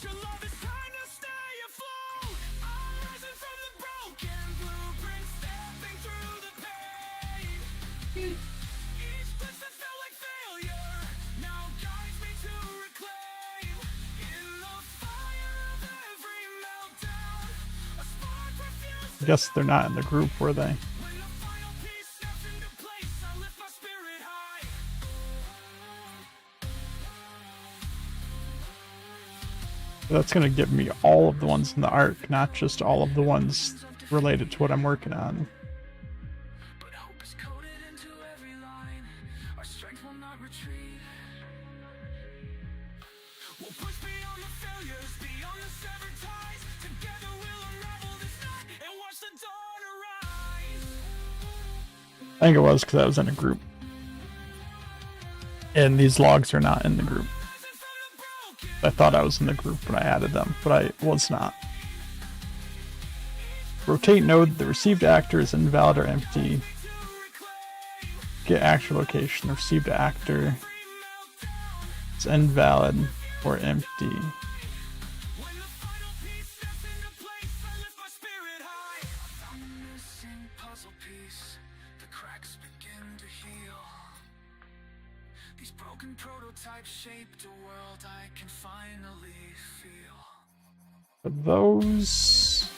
I guess they're not in the group, were they? That's gonna give me all of the ones in the arc, not just all of the ones related to what I'm working on. But hope is coded into every line. Our strength will not retreat. We'll push beyond the failures, beyond the severed ties. Together we'll unravel this night and watch the dawn arise. I think it was because I was in a group. And these logs are not in the group. I thought I was in the group when I added them, but I was not. Rotate node, the received actor is invalid or empty. Get actor location, the received actor is invalid or empty. These broken prototypes shaped a world I can finally feel. For those...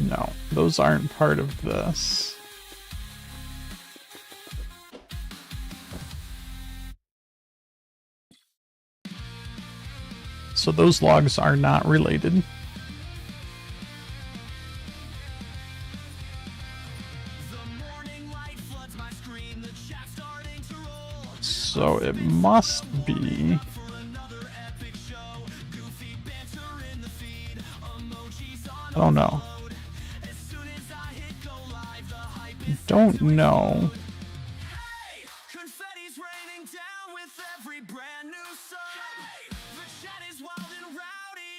No, those aren't part of this. So those logs are not related. So it must be... I don't know. Don't know.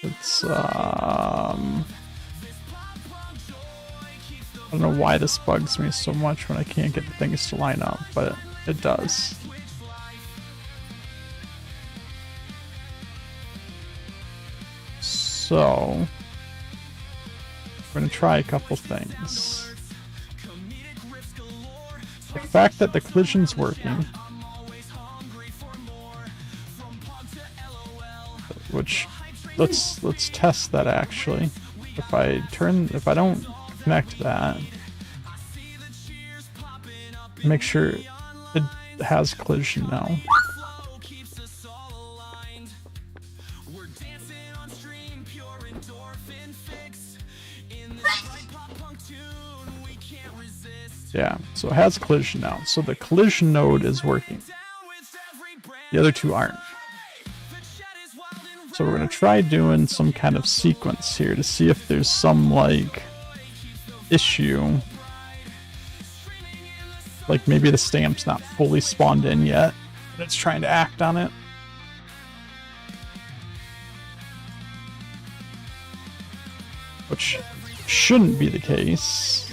It's I don't know why this bugs me so much when I can't get the things to line up, but it does. So we're gonna try a couple things. The fact that the collision's working, which let's test that actually. If I don't connect that, make sure it has collision now. Yeah, so it has collision now. So the collision node is working. The other two aren't. So we're going to try doing some kind of sequence here to see if there's some, like, issue. Like maybe the stamp's not fully spawned in yet, but it's trying to act on it. Which shouldn't be the case.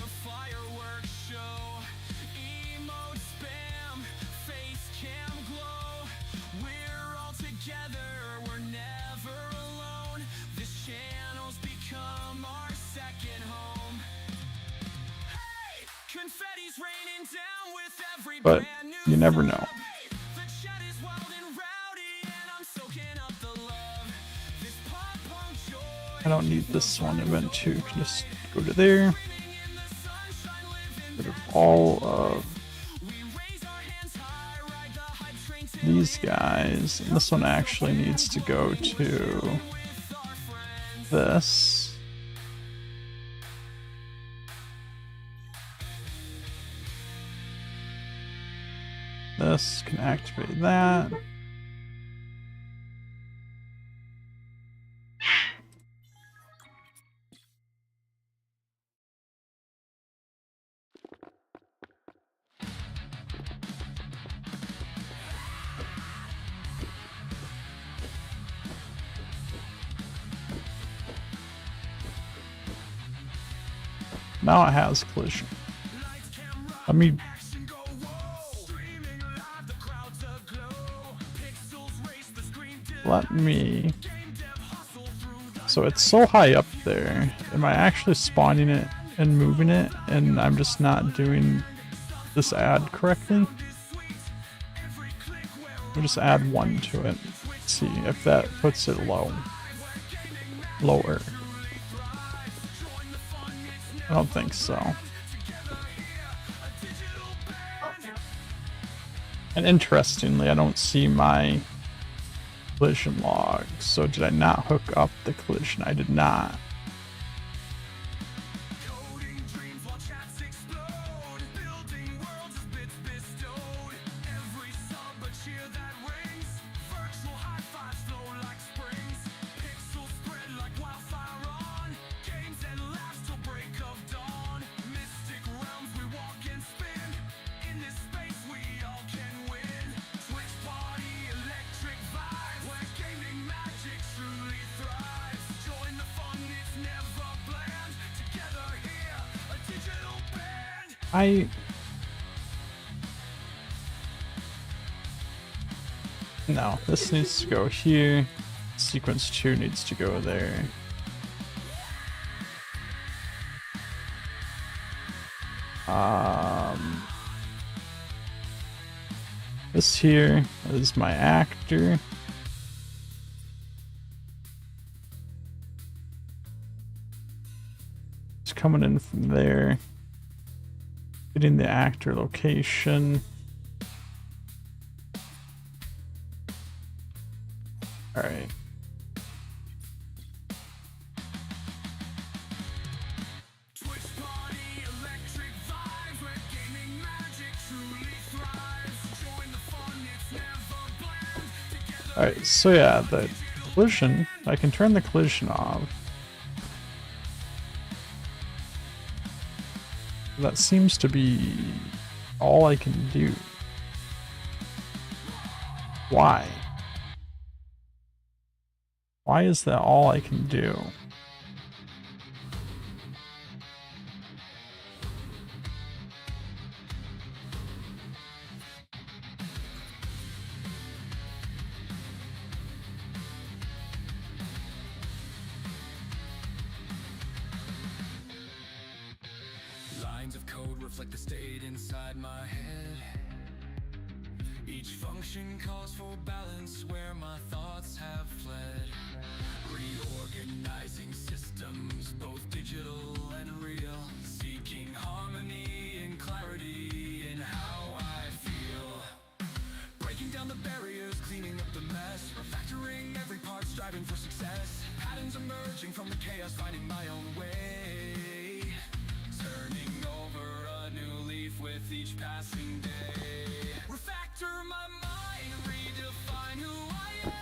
But you never know. I don't need this one event 2. Can just go to there. Rid of all of these guys. And this one actually needs to go to this. This can activate that. Now it has collision. Let me so it's so high up there. Am I actually spawning it and moving it and I'm just not doing this add correctly? We'll just add 1 to it. See if that puts it lower. I don't think so. And interestingly, I don't see my collision log. So did I not hook up the collision? I did not. No, this needs to go here. Sequence 2 needs to go there. This here is my actor. It's coming in from there. Getting the actor location. All right. Alright, so yeah, the collision, I can turn the collision off. That seems to be all I can do. Why? Why is that all I can do? Lines of code reflect the state inside my head. Each function calls for balance where my thoughts have fled. Reorganizing systems, both digital and real. Seeking harmony and clarity in how I feel. Breaking down the barriers, cleaning up the mess. Refactoring every part, striving for success. Patterns emerging from the chaos, finding my own way. Turning over a new leaf with each passing day. Refactor my mind, redefine who I am.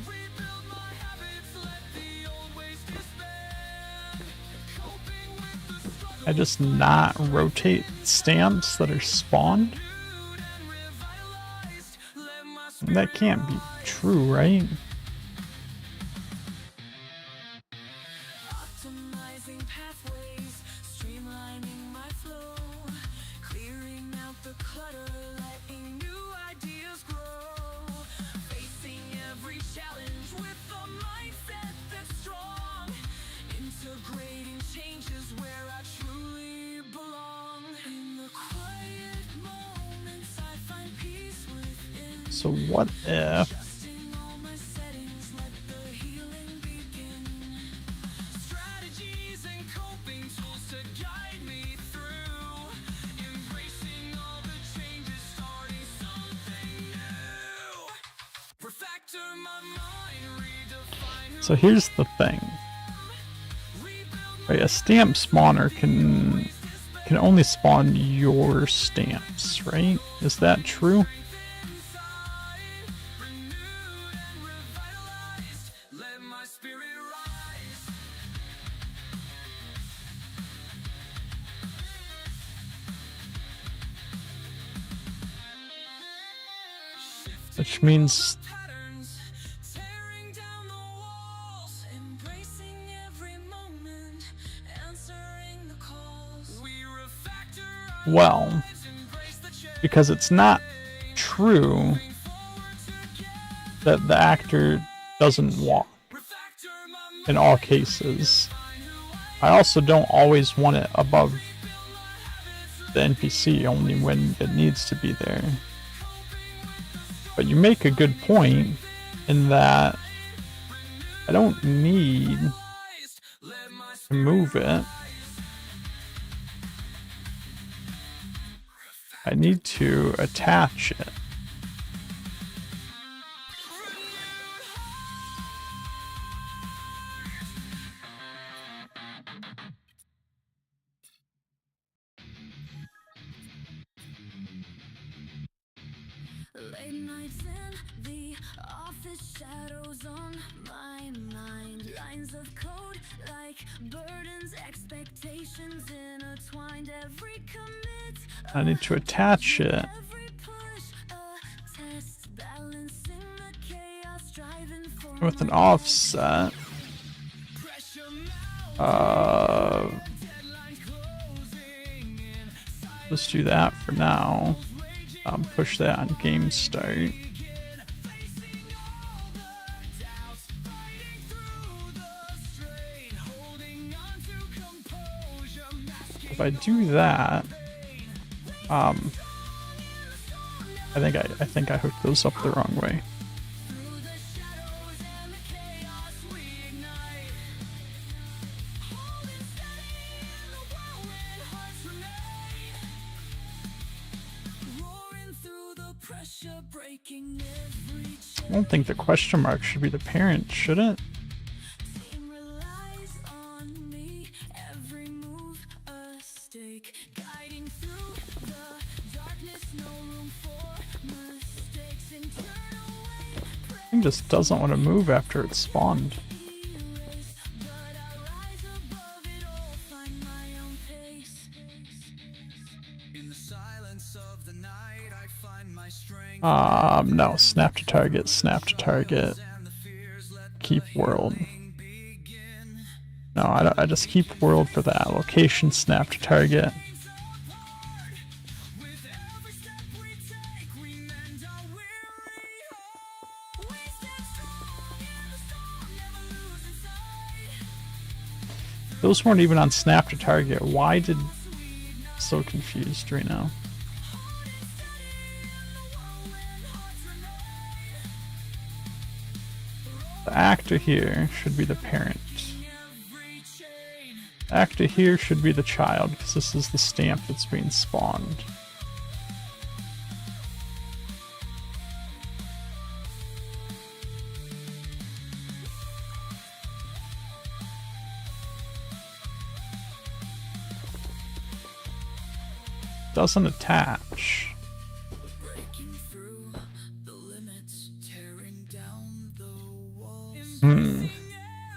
Rebuild my habits, let the old ways disband. Coping with the struggle. I just not rotate stamps that are spawned? That can't be true, right? Optimizing pathways, streamlining my flow, clearing out the clutter, letting new ideas grow, facing every challenge with a mindset that's strong, integrating changes where I truly belong. In the quiet moments I find peace within. So what if Adjusting all my settings, let the healing begin. Strategies and coping tools to guide me through. Embracing all the changes, starting something new. Refactor my mind, redefine who so here's the thing. rebuild Right, a stamp spawner can disband. can only spawn your stamps, right? Is that true? Let my spirit rise. Which means Patterns tearing down the walls, embracing every moment, answering the calls. We refactor our well, lives, embrace the change. because it's not true that the actor doesn't walk Refactor my in all cases. I also don't always want it above the NPC, only when it needs to be there. But you make a good point in that I don't need let my to move it. I need to attach it. Late nights in the office, shadows on my mind. Lines of code like burdens, expectations intertwined. Every commit, I need to attach it. every push, a test, balancing the chaos, striving for With an my offset. Let's do that for now. Push that on game start. If I do that, I think I hooked those up the wrong way. through the shadows and the chaos we ignite. Holding steady in the whirlwind, hearts remain. Roaring through the pressure, breaking every chain. I don't think the question mark should be the parent, should it? team relies on me. Every move a stake, guiding through the darkness. No room for mistakes. And turn away, It just doesn't want to move after it's spawned. erased. But I rise above it all, find my own pace. In the silence of the night, I find my strength. No, snap to target, snap to target, And the fears let keep world. begin. No, I just keep world for that. Location, snap to target. With every step we take, we mend our weary heart. We stand strong in the storm, never losing sight. Those weren't even on snap to target. Why did... So confused right now. The actor here should be the parent. The actor here should be the child, because this is the stamp that's being spawned. Doesn't attach. Breaking through the limits, tearing down the walls. Hmm.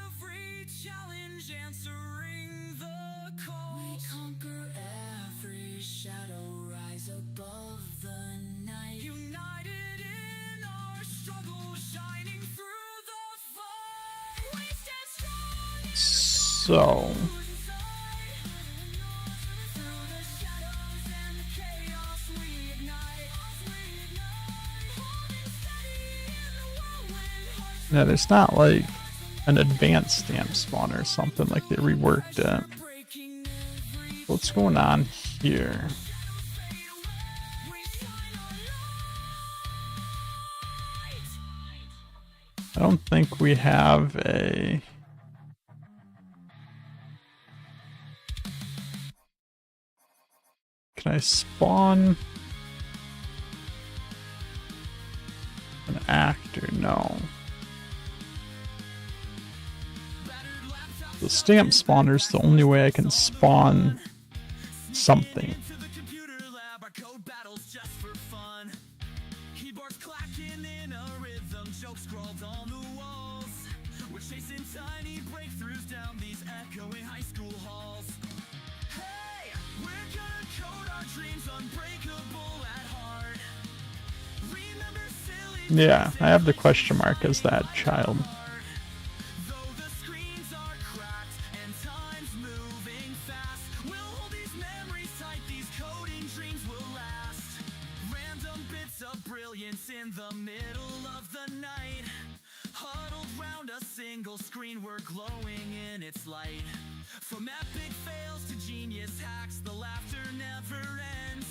Every challenge, answering the call. We conquer every shadow, rise above the night. United in our struggle, shining through the fight. We stand strong So... through the shadows and the chaos we ignite. Holding steady in the whirlwind, hearts Yeah, there's not like an advanced stamp spawn or something, like they reworked it. breaking every What's going on here? we shine our light. I don't think we have a... Can I spawn an actor? No. The stamp spawner is the only way I can spawn something. To the computer lab, our code battles just for fun. Keyboards clacking in a rhythm, jokes scrawled on the walls. We're chasing tiny breakthroughs down these echoing high school halls. Hey, we're gonna code our dreams unbreakable at heart. Remember silly Yeah, I have the question mark as that child. though the screens are cracked and time's moving fast, we'll hold these memories tight, these coding dreams will last. Random bits of brilliance in the middle of the night, huddled round a single screen, we're glowing in its light. From epic fails to genius hacks, the laughter never ends.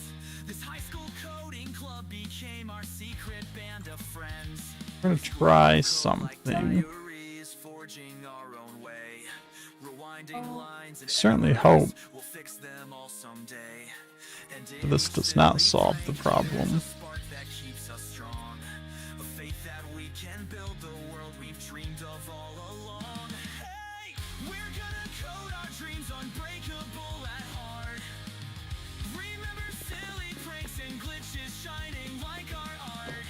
This high school coding club became our secret band of friends. We're gonna try Like something. diaries, forging our own way, rewinding lines and Certainly errors, hope we'll fix them all someday. And this in does not silly solve the pranks, problem. there's a spark that keeps us strong, a faith that we can build the world we've dreamed of all along. Hey, we're gonna code our dreams unbreakable at heart. Remember silly pranks and glitches shining like our art.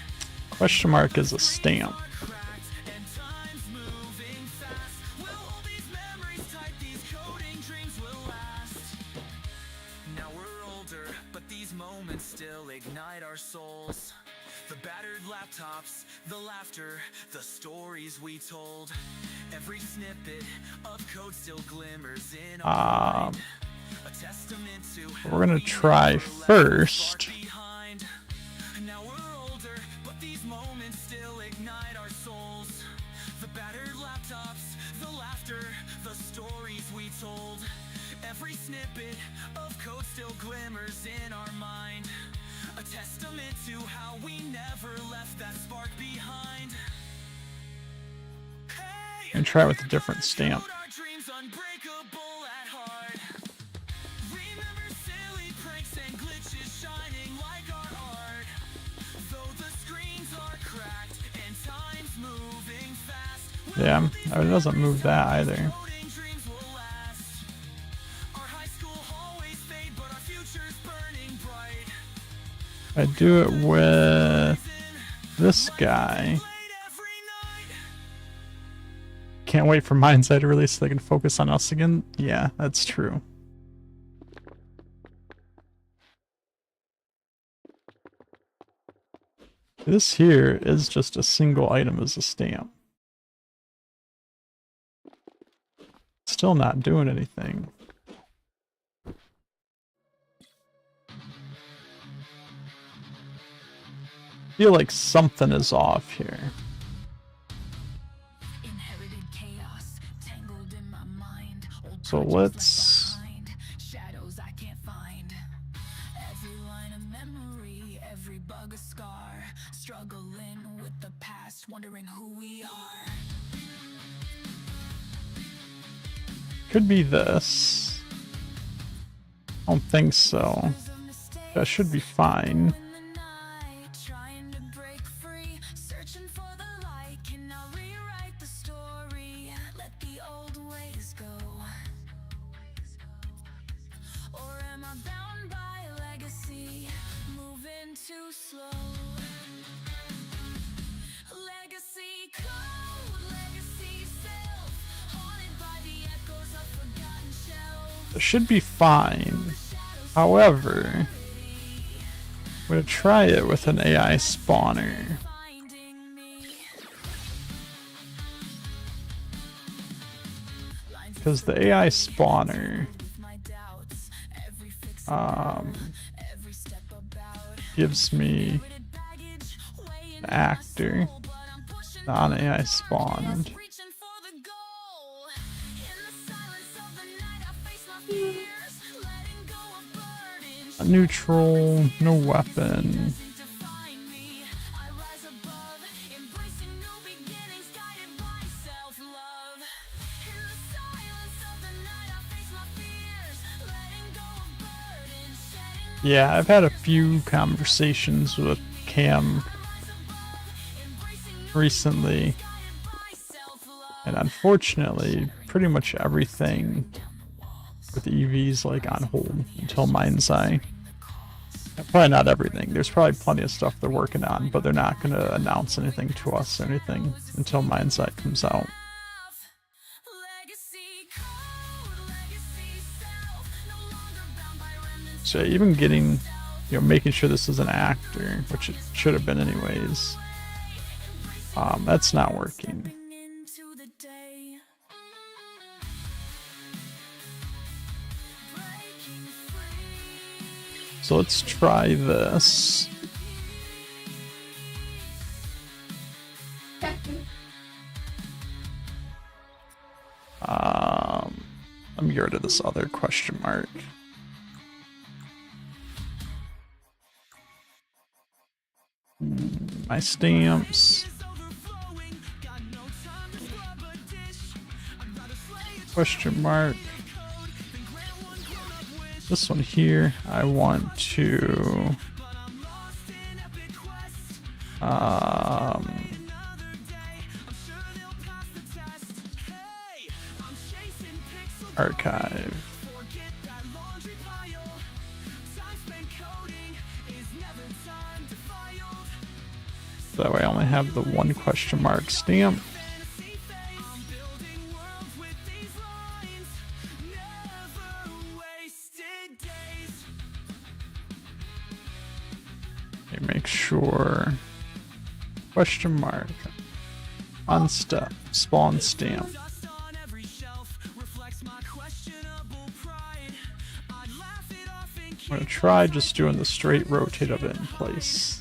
Question mark is a stamp. Cracked and time's moving fast. We'll hold these memories tight, these coding dreams will last. Now we're older, but these moments still ignite our souls. The battered laptops, the laughter, the stories we told. Every snippet of code still glimmers in our mind. A testament to how We're gonna we try never left the first. spark behind. Now we're older, but these moments still ignite our souls. The battered laptops, the laughter, the stories we told. Every snippet of code still glimmers in our mind. A testament to how we never left that spark behind. Hey, And try with a different stamp. code our dreams unbreakable at heart. Remember silly pranks and glitches shining like our art. Though the screens are cracked and time's moving fast. Yeah, it doesn't move that either. Coding dreams will last. Our high school hallways fade, but our future's burning bright. I do it with this guy. Late every night. Can't wait for Mindsight to release so they can focus on us again. Yeah, that's true. This here is just a single item as a stamp. Still not doing anything. Feel like something is off here. Inherited chaos, tangled in my mind. Old So projects let's- left behind, shadows I can't find. Every line a memory, every bug a scar. Struggling with the past, wondering who we are. Could be this. I don't think so. There's a mistake That should be fine. in the night, trying to break free, searching for the light. Can I rewrite the story? Let the old ways go. Or am I bound by legacy, moving too slow? Legacy code, legacy self, haunted by the echoes of forgotten shelves. It should be fine. However, I'm gonna try it with an AI spawner. Finding me. Because the AI spawner With my doubts, every fix every step about. gives me Weighted baggage, weighing an actor but I'm pushing non-AI spawned. reaching for the goal. In the silence of the night, I face my fears, letting go of burdens. A neutral, no weapon. To find me, I rise above, embracing new beginnings, guided by self-love. In the silence of the night, I face my fears, letting go of burdens, shedding Yeah, I've had a few conversations with Cam recently, by self-love. and unfortunately, pretty much everything with EVs like on hold until Mind's Eye. Probably not everything. There's probably plenty of stuff they're working on, but they're not going to announce anything to us or anything until Mind's Eye comes out. Legacy code, legacy self, no longer bound by remnants. So even getting, you know, making sure this is an actor, which it should have been anyways, that's not working. Into the day. Breaking free. So let's try this. Let me get rid of this other question mark. My stamps. Question mark. This one here, I want to archive. So that way I only have the one question mark stamp. Okay, make sure question mark on step spawn stamp. I'm gonna try just doing the straight rotate of it in place.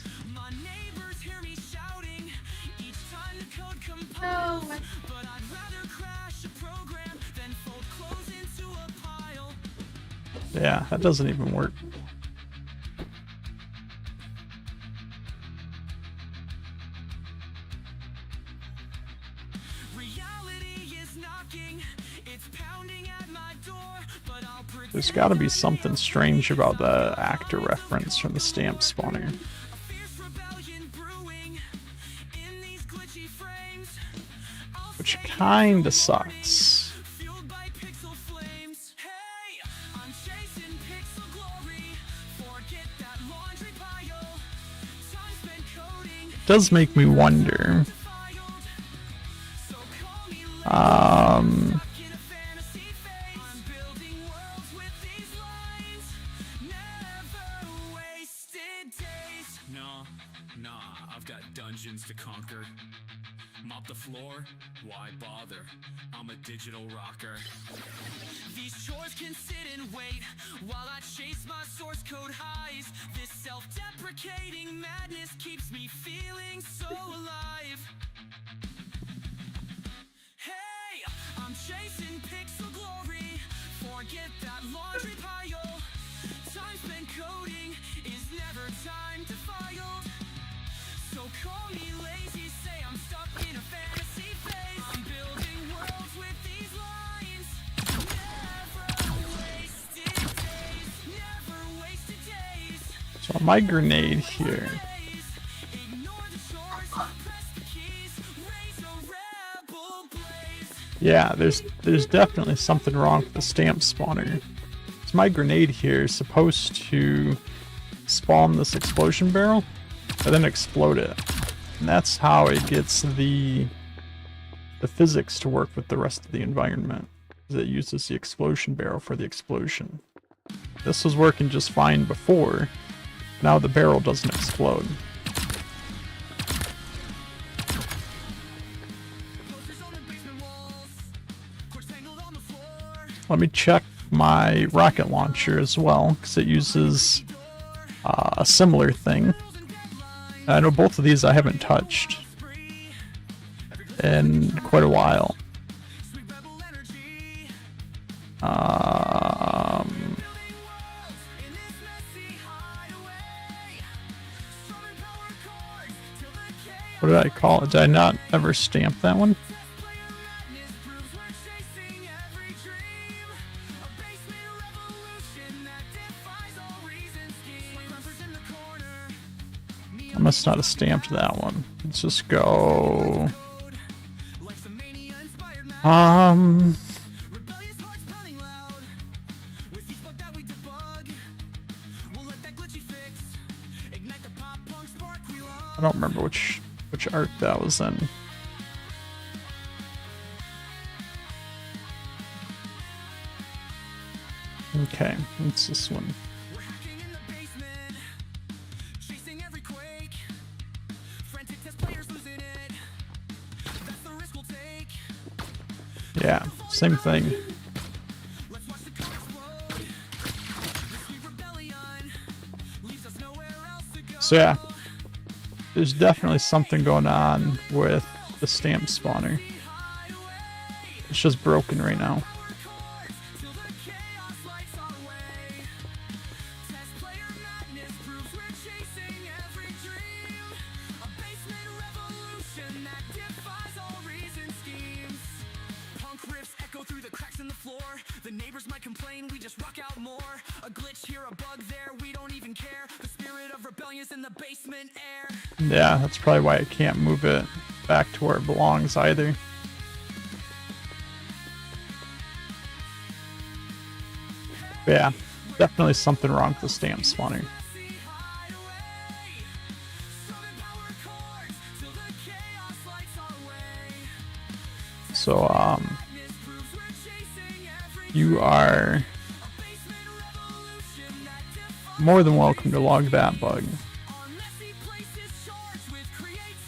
No, my Yeah, that doesn't even work. There's got to be something strange about the actor reference from the stamp spawner. Which kinda sucks. It does make me wonder. I've got dungeons to conquer. Mop the floor? Why bother? I'm a digital rocker. These chores can sit and wait while I chase my source code highs. This self-deprecating madness keeps me feeling so alive. Hey, I'm chasing pixel glory. Forget that laundry pile. Time spent coding is never time to file. So call me lazy, say I'm stuck in a fantasy phase. I'm building worlds with these lines. Never wasted days. Never wasted days. So my grenade here. Ignore the chores, press the keys, raise a rebel blaze. Yeah, there's definitely something wrong with the stamp spawner. So my grenade here is supposed to spawn this explosion barrel and then explode it. And that's how it gets the physics to work with the rest of the environment. It uses the explosion barrel for the explosion. This was working just fine before. Now the barrel doesn't explode. Let me check my rocket launcher as well, because it uses a similar thing. I know both of these I haven't touched in quite a while. What did I call it? Did I not ever stamp that one? I must not have stamped that one. Let's just go. don't remember which arc that was in. Okay, what's this one? We're hacking in the basement, chasing every quake. Frantic test players losing it. That's the risk we'll take. Yeah, same thing. Let's watch the code explode. Risky rebellion leaves us nowhere else to go. So yeah, there's definitely something going on with the stamp spawner. It's just broken right now. Till the chaos lights our way. Test player madness proves we're chasing every dream. A basement revolution that defies all reason schemes. Punk riffs echo through the cracks in the floor. The neighbors might complain, we just rock out more. A glitch here, a bug there, we don't even care. The spirit of rebellion's in the basement air. Yeah, that's probably why I can't move it back to where it belongs either. But yeah, definitely something wrong with the stamp spawner. So you are more than welcome to log that bug.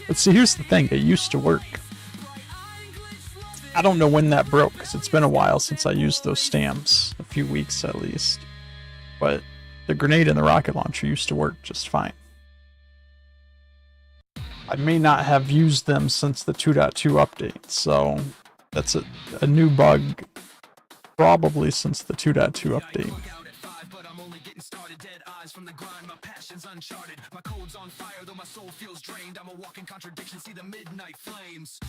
But see, here's the thing, it used to work. I don't know when that broke, because it's been a while since I used those stamps, a few weeks at least. But the grenade and the rocket launcher used to work just fine. I may not have used them since the 2.2 update, so that's a new bug probably since the 2.2 update. But I'm only getting started. Dead eyes from the grind, my passion's uncharted. My code's on fire, though my soul feels drained. I'm a walking contradiction, see the midnight flames.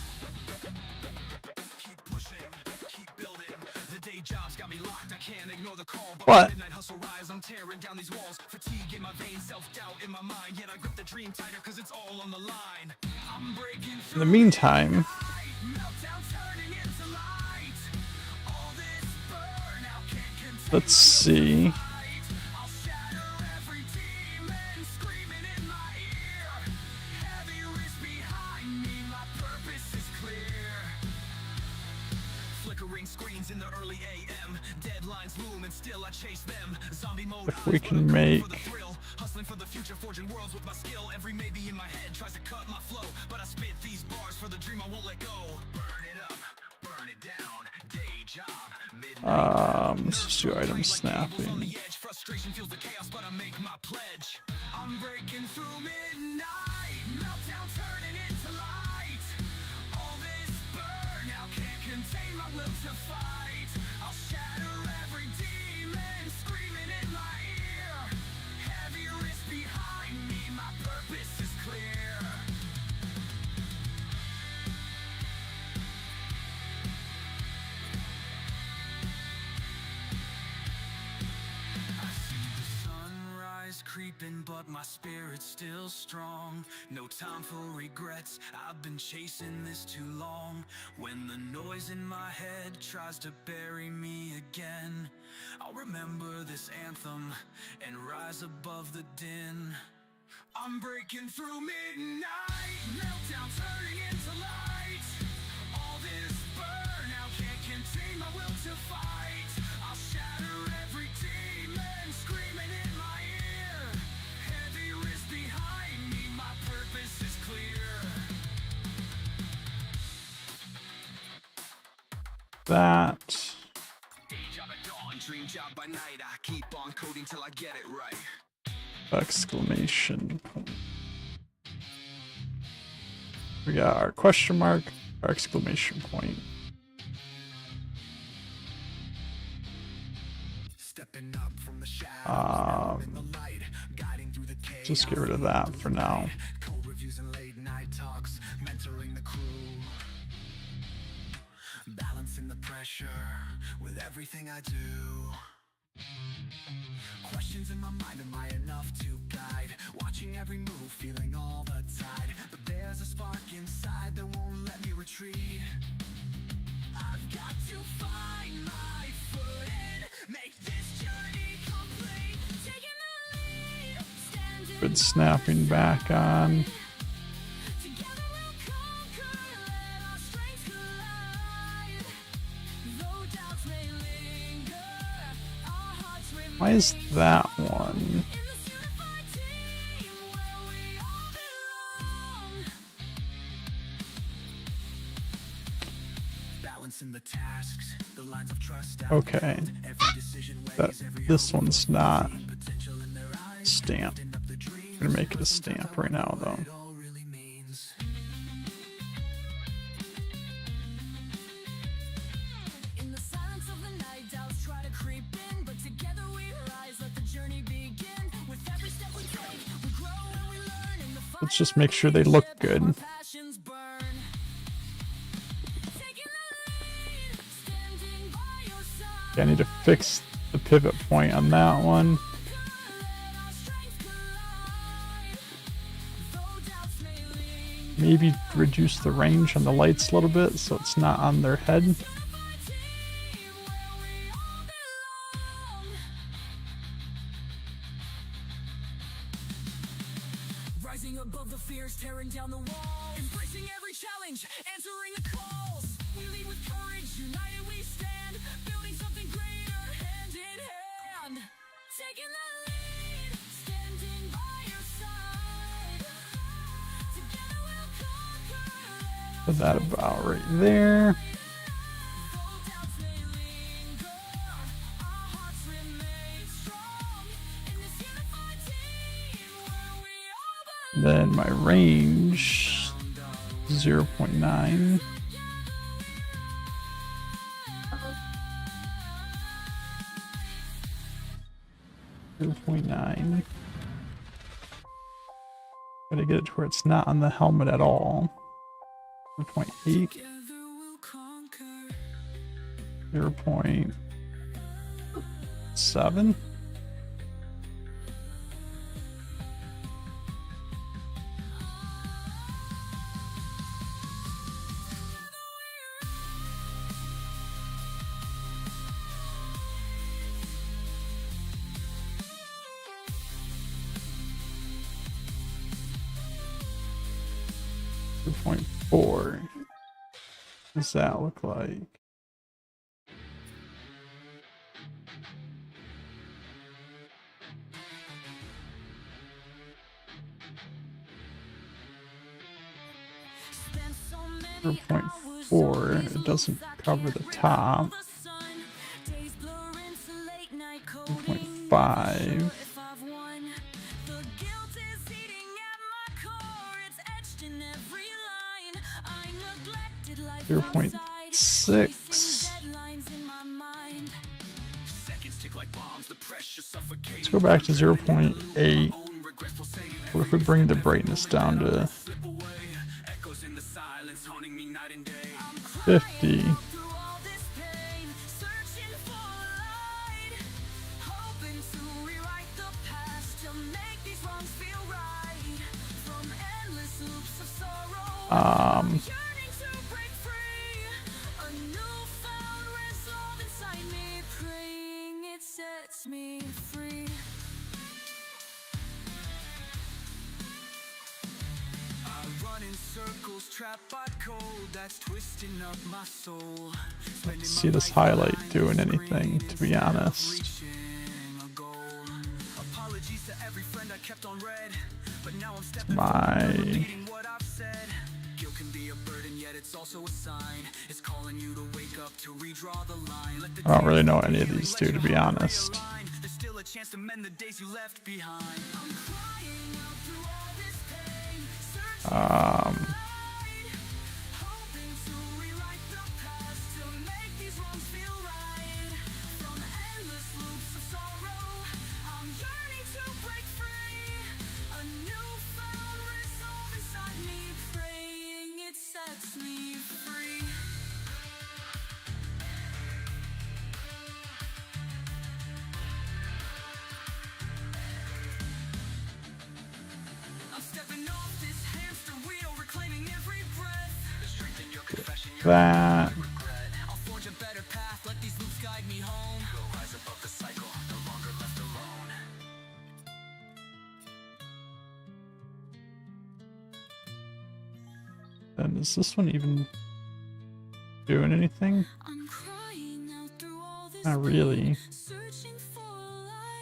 Keep pushing, keep building. The day job's got me locked, I can't ignore the call. But midnight hustle rise, I'm tearing down these walls. Fatigue in my veins, self-doubt in my mind. Yet I grip the dream tighter, cause it's all on the line. I'm breaking in the meantime, meltdown turning into light. All this burnout can't contain. let's see. I'll shatter every demon screaming in my ear. Heavy wrist behind me, my purpose is clear. Flickering screens in the early AM. Deadlines loom and still I chase them. Zombie mode. If we can make Hustling for the future, forging worlds with my skill. Every maybe in my head tries to cut my flow, but I spit these bars for the dream I won't let go. Burn it up, burn it down. Day job, let's just do item on snapping. the edge, frustration feels the chaos, but I make my pledge. I'm breaking through midnight, meltdown turning into light. All this burnout can't contain my will to fight. I'll shatter every demon screaming in my ear. Heavy wrist behind me, my purpose is clear. I see the sunrise creeping, but my spirit's still strong. No time for regrets, I've been chasing this too long. When the noise in my head tries to bury me again, I'll remember this anthem and rise above the din. I'm breaking through midnight, meltdown turning into light. All this burnout can't contain my will to fight. I'll shatter every demon screaming in my ear. Heavy wrist behind me, my purpose is clear. That. Day job at dawn, dream job by night. I keep on coding till I get it right. Exclamation point. We got our question mark, our exclamation point. Stepping up from the shadows, in the light, guiding through the chaos. Just get rid of that for now. Code reviews and late night talks, mentoring the crew. Balancing the pressure with everything I do. Questions in my mind, am I enough to guide? Watching every move, feeling all the tide. But there's a spark inside that won't let me retreat. I've got to find my footing, make this journey complete. Taking the lead, standing Good snapping back on. Why is that one? Balancing the tasks, the lines of trust. Okay. Every decision That weighs every this one's not potential in their eyes. stamp. Up the dream, I'm gonna make it a stamp right now though. it all really means. In the silence of the night, doubts try to creep in, but together we rise, let the journey begin. With every step we take, we grow and we learn. In the Let's just make sure they look good. passions burn. Taking the lead, standing by your side. Okay, I need to fix the pivot point on that one. Let our strengths collide. Though doubts may linger, Maybe reduce the range on the lights a little bit so it's not on their head. where we all belong. Rising above the fears, tearing down the walls, embracing every challenge, answering the calls. We lead with courage, united we stand, building something greater, hand in hand. Taking the lead, standing by your side. Together we'll conquer. Put that about right there. Though doubts may linger, our hearts remain strong. In this unified team, where we all belong. Then my range 0.9. 0.9. Gotta get it to where it's not on the helmet at all. 0.8. Together we'll conquer. 0.7. Point 4. What does that look like? Spent so many 0.4. It doesn't cover the top. 0.5. 0.6. Let's go back to 0.8. What if we bring the brightness down to 50? Me free. I run in circles, trapped by cold that's twisting up my soul. Let's see this highlight doing anything, to be honest. Reaching a goal. Apologies to every friend I kept on red, but now I'm stepping My forward, repeating what I've said. Guilt can be a burden, yet it's also a sign. It's calling you to wake up, to redraw the line. Let the I don't really know any of these two, to be honest. There's still a chance to mend the days you left behind. I'm crying out through all this pain, searching hoping to rewrite the past, to make these wrongs feel right. From endless loops of sorrow, I'm yearning to break free. A newfound resolve inside me, praying it sets me free. I'm stepping off this hamster wheel, reclaiming every breath. The strength in your confession, your that. regret. I'll forge a better path, let these loops guide me home. Go rise above the cycle, no longer left alone. And is this one even doing anything? I'm crying out through all this Not really. searching for a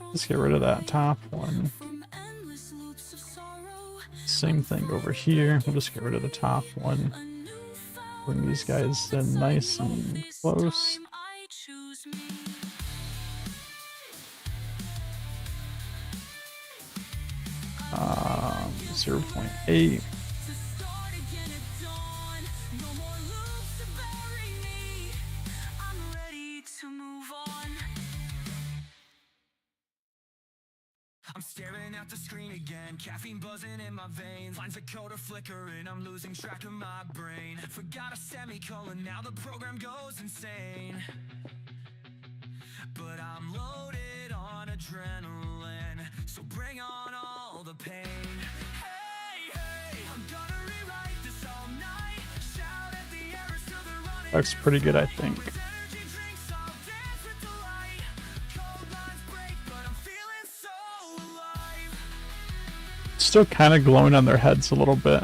Let's get rid of that top one. from endless loops of sorrow. Same thing over here. We'll just get rid of the top one. A newfound Bring these guys in nice and close. time I choose me. 0.8. To start again at dawn. No more loops to bury me. I'm ready to move on. I'm staring at the screen again, caffeine buzzing in my veins. Lines of code are flickering, I'm losing track of my brain. Forgot a semicolon, now the program goes insane. But I'm loaded on adrenaline, so bring on all the pain. Hey, hey, I'm gonna rewrite this all night. Shout at the errors till they're running. Looks pretty good, I think. With energy drinks, I'll dance with delight. Cold lines break, but I'm feeling so alive. Still kind of glowing on their heads a little bit.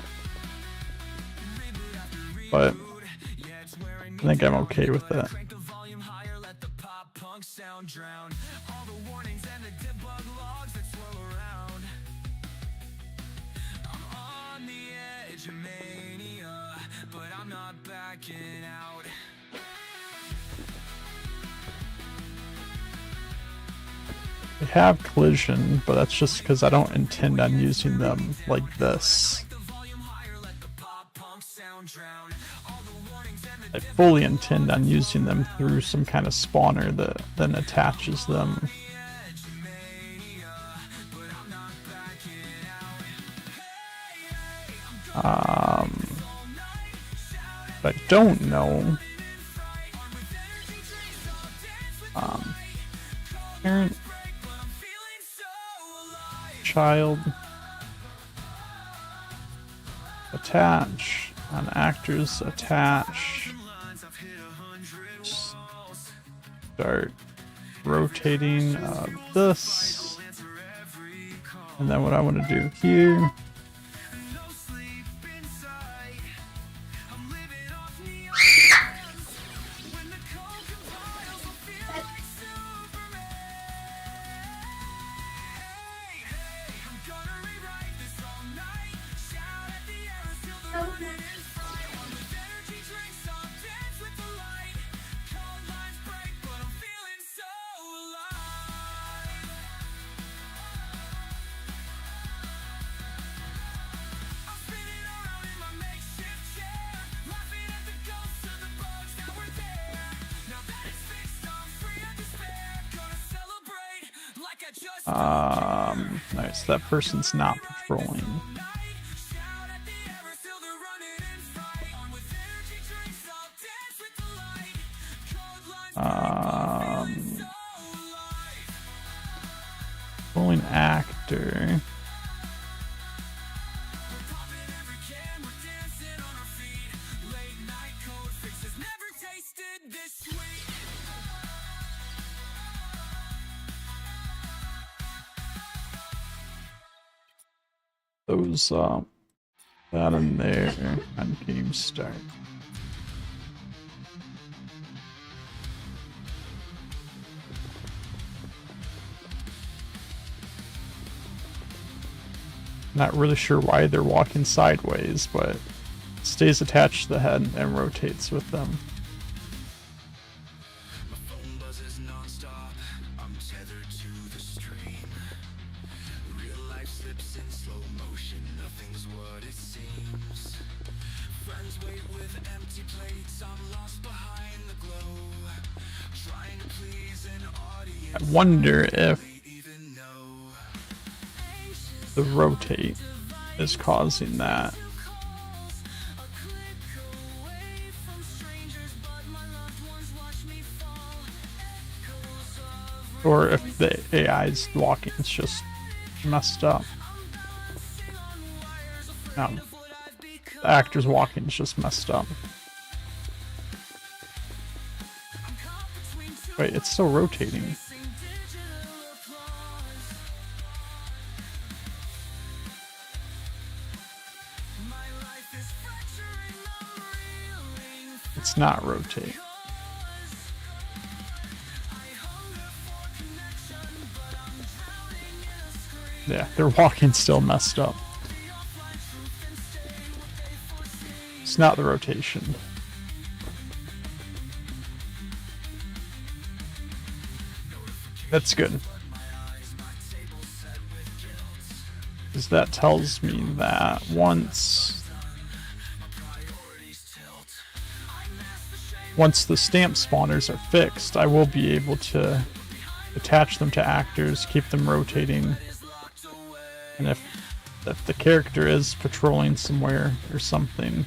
But I think I'm okay with that. Crank the volume higher, let the pop punk sound drown all the warnings and the debug logs that swirl around. I'm on the edge of mania, but I'm not backing out. They have collision, but that's just because I don't intend on using them like this. The volume higher, let the pop punk sound drown all the warnings and the I fully intend on using them through some kind of spawner that then attaches them. edge of mania, but I'm not backing out. Hey, hey, I'm But I don't know. Parent, feeling so alive. child, attach, on actors, attach, Lines, I've hit 100 walls. start rotating this, Answer every call. and then what I want to do here, No sleep inside. I'm living off neon. When the cold compiles, I'll feel like Superman. Hey, hey, I'm gonna rewrite this all night. Shout at the errors till they're running in fright. One with energy drinks, I'll dance with the light. Cold lines break, but I'm feeling so alive. I'm spinning around in my makeshift chair, laughing at the ghosts of the bugs that were there. Now that it's fixed, I'm free of despair. Gonna celebrate like I just alright, so that person's not patrolling. night. Shout at the errors till they're running in fright. On with energy drinks, I'll dance with the light. Cold lines feeling so alive. Rolling actor. Popping every can, we're dancing on our feet. Late night code fixes never tasted this sweet. Those that in there on game start. Not really sure why they're walking sideways, but it stays attached to the head and rotates with them. My phone buzzes nonstop. I'm tethered to the stream. Real life slips in slow motion. Nothing's what it seems. Friends wait with empty plates. I'm lost behind the glow. Trying to please an audience. I wonder if They even know. the rotate is causing that. A click away from strangers, but my loved ones watch me fall. Echoes of Or if the AI's walking, it's just messed up. No, the actor's walking is just messed up. Wait, it's still rotating. It's not rotate. Yeah, their walking still messed up. It's not the rotation. That's good. Because that tells me that once the stamp spawners are fixed, I will be able to attach them to actors, keep them rotating, and if the character is patrolling somewhere or something,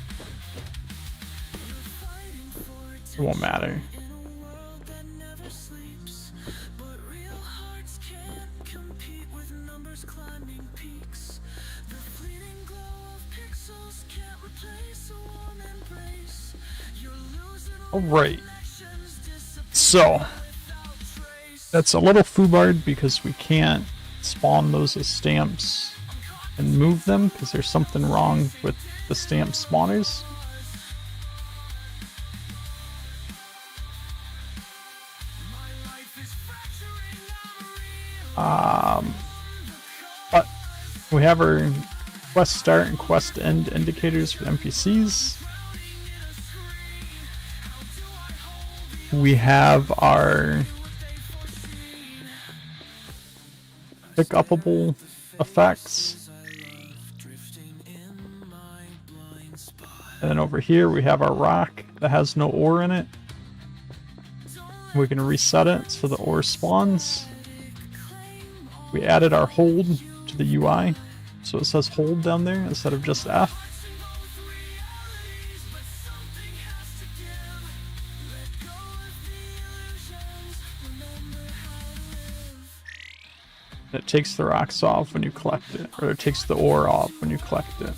it won't matter. Alright, so that's a little foobard because we can't spawn those as stamps and move them because there's something wrong with the stamp spawners. But we have our quest start and quest end indicators for NPCs. We have our pick-upable effects. And then over here we have our rock that has no ore in it. We can reset it so the ore spawns. We added our hold to the UI, so it says hold down there instead of just F. It takes the rocks off when you collect it, or it takes the ore off when you collect it.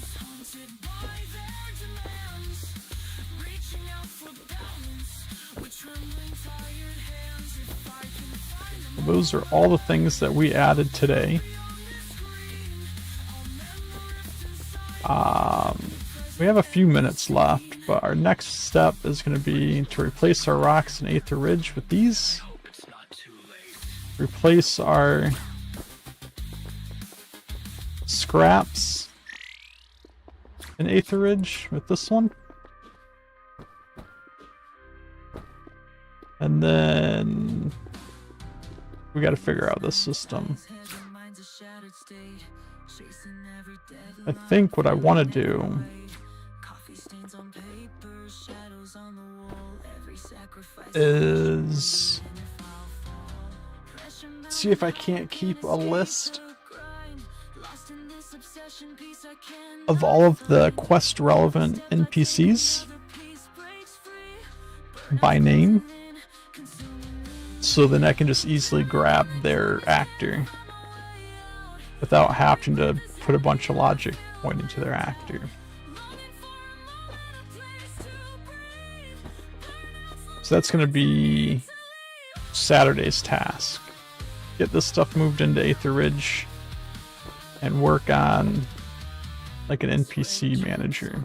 Those are all the things that we added today. We have a few minutes left, but our next step is going to be to replace our rocks in Aether Ridge with these. Replace our scraps in Aether Ridge with this one. And then we got to figure out this system. I think what I want to do is see if I can't keep a list of all of the quest relevant NPCs by name, so then I can just easily grab their actor without having to put a bunch of logic pointing to their actor. So that's going to be Saturday's task. Get this stuff moved into Aether Ridge and work on like an NPC manager.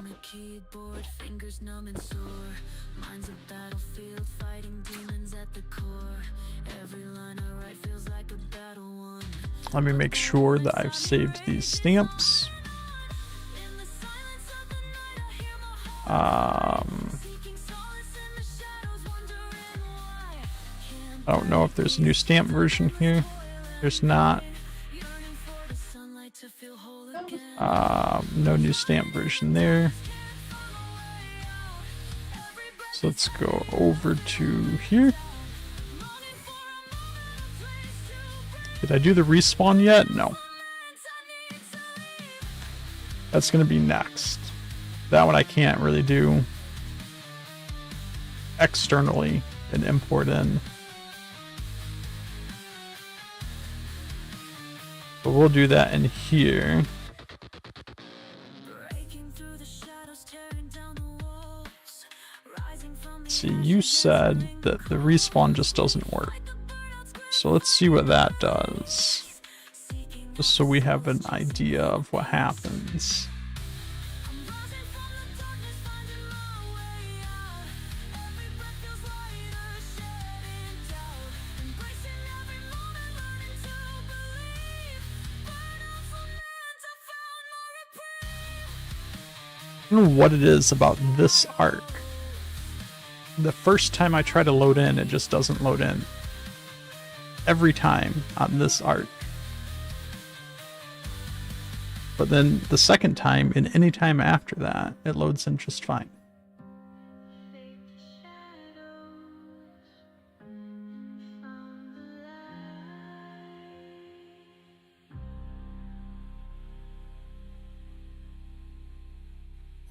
Let me make sure that I've saved these stamps. I don't know if there's a new stamp version here. There's not. No new stamp version there. So let's go over to here. Did I do the respawn yet? No. That's going to be next. That one I can't really do externally and import in. But we'll do that in here. See, you said that the respawn just doesn't work. So let's see what that does. Just so we have an idea of what happens. I don't know what it is about this arc. The first time I try to load in, it just doesn't load in. Every time on this arc. But then the second time and any time after that, it loads in just fine.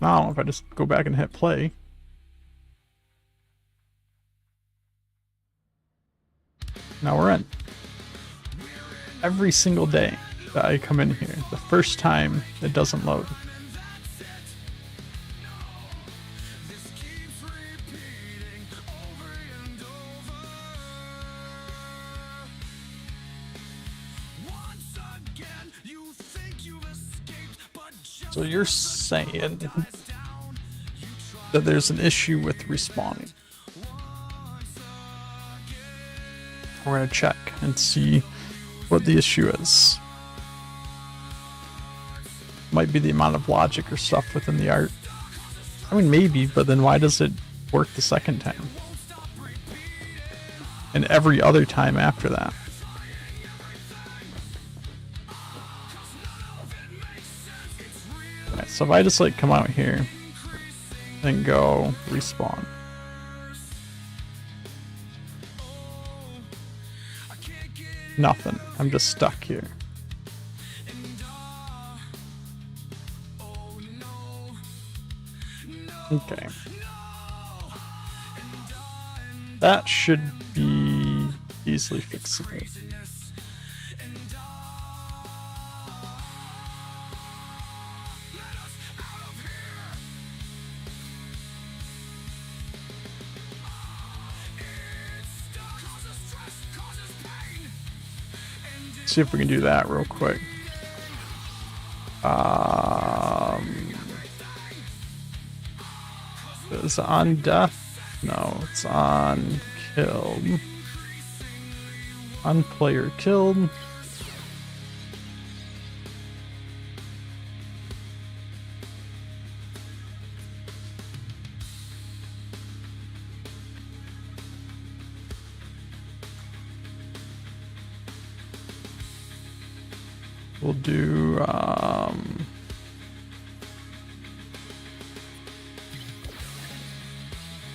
Now, if I just go back and hit play, now we're in. Every single day that I come in here, the first time it doesn't load. So you're saying that there's an issue with respawning. We're gonna check and see what the issue is. Might be the amount of logic or stuff within the art. I mean, maybe, but then why does it work the second time? And every other time after that? Okay, so if I just like come out here and go respawn. Nothing. I'm just stuck here. Okay. That should be easily fixable. See if we can do that real quick. Is it on death? No, it's on killed. On player killed. We'll do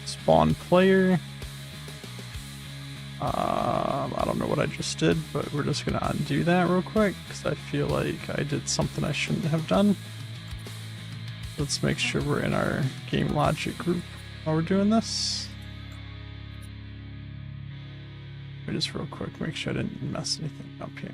spawn player. I don't know what I just did, but we're just gonna undo that real quick because I feel like I did something I shouldn't have done. Let's make sure we're in our game logic group while we're doing this. Let me just real quick make sure I didn't mess anything up here.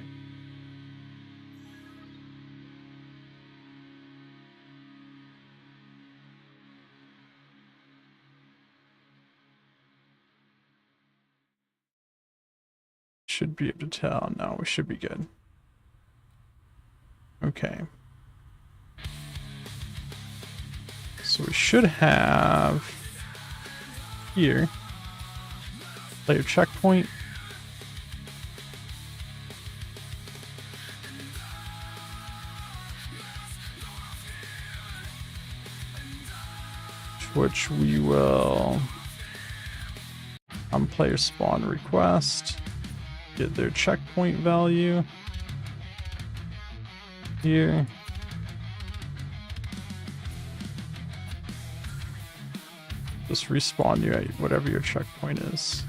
Should be able to tell. No, we should be good. Okay. So we should have here player checkpoint. Which we will on player spawn request. Get their checkpoint value here. Just respawn you at whatever your checkpoint is.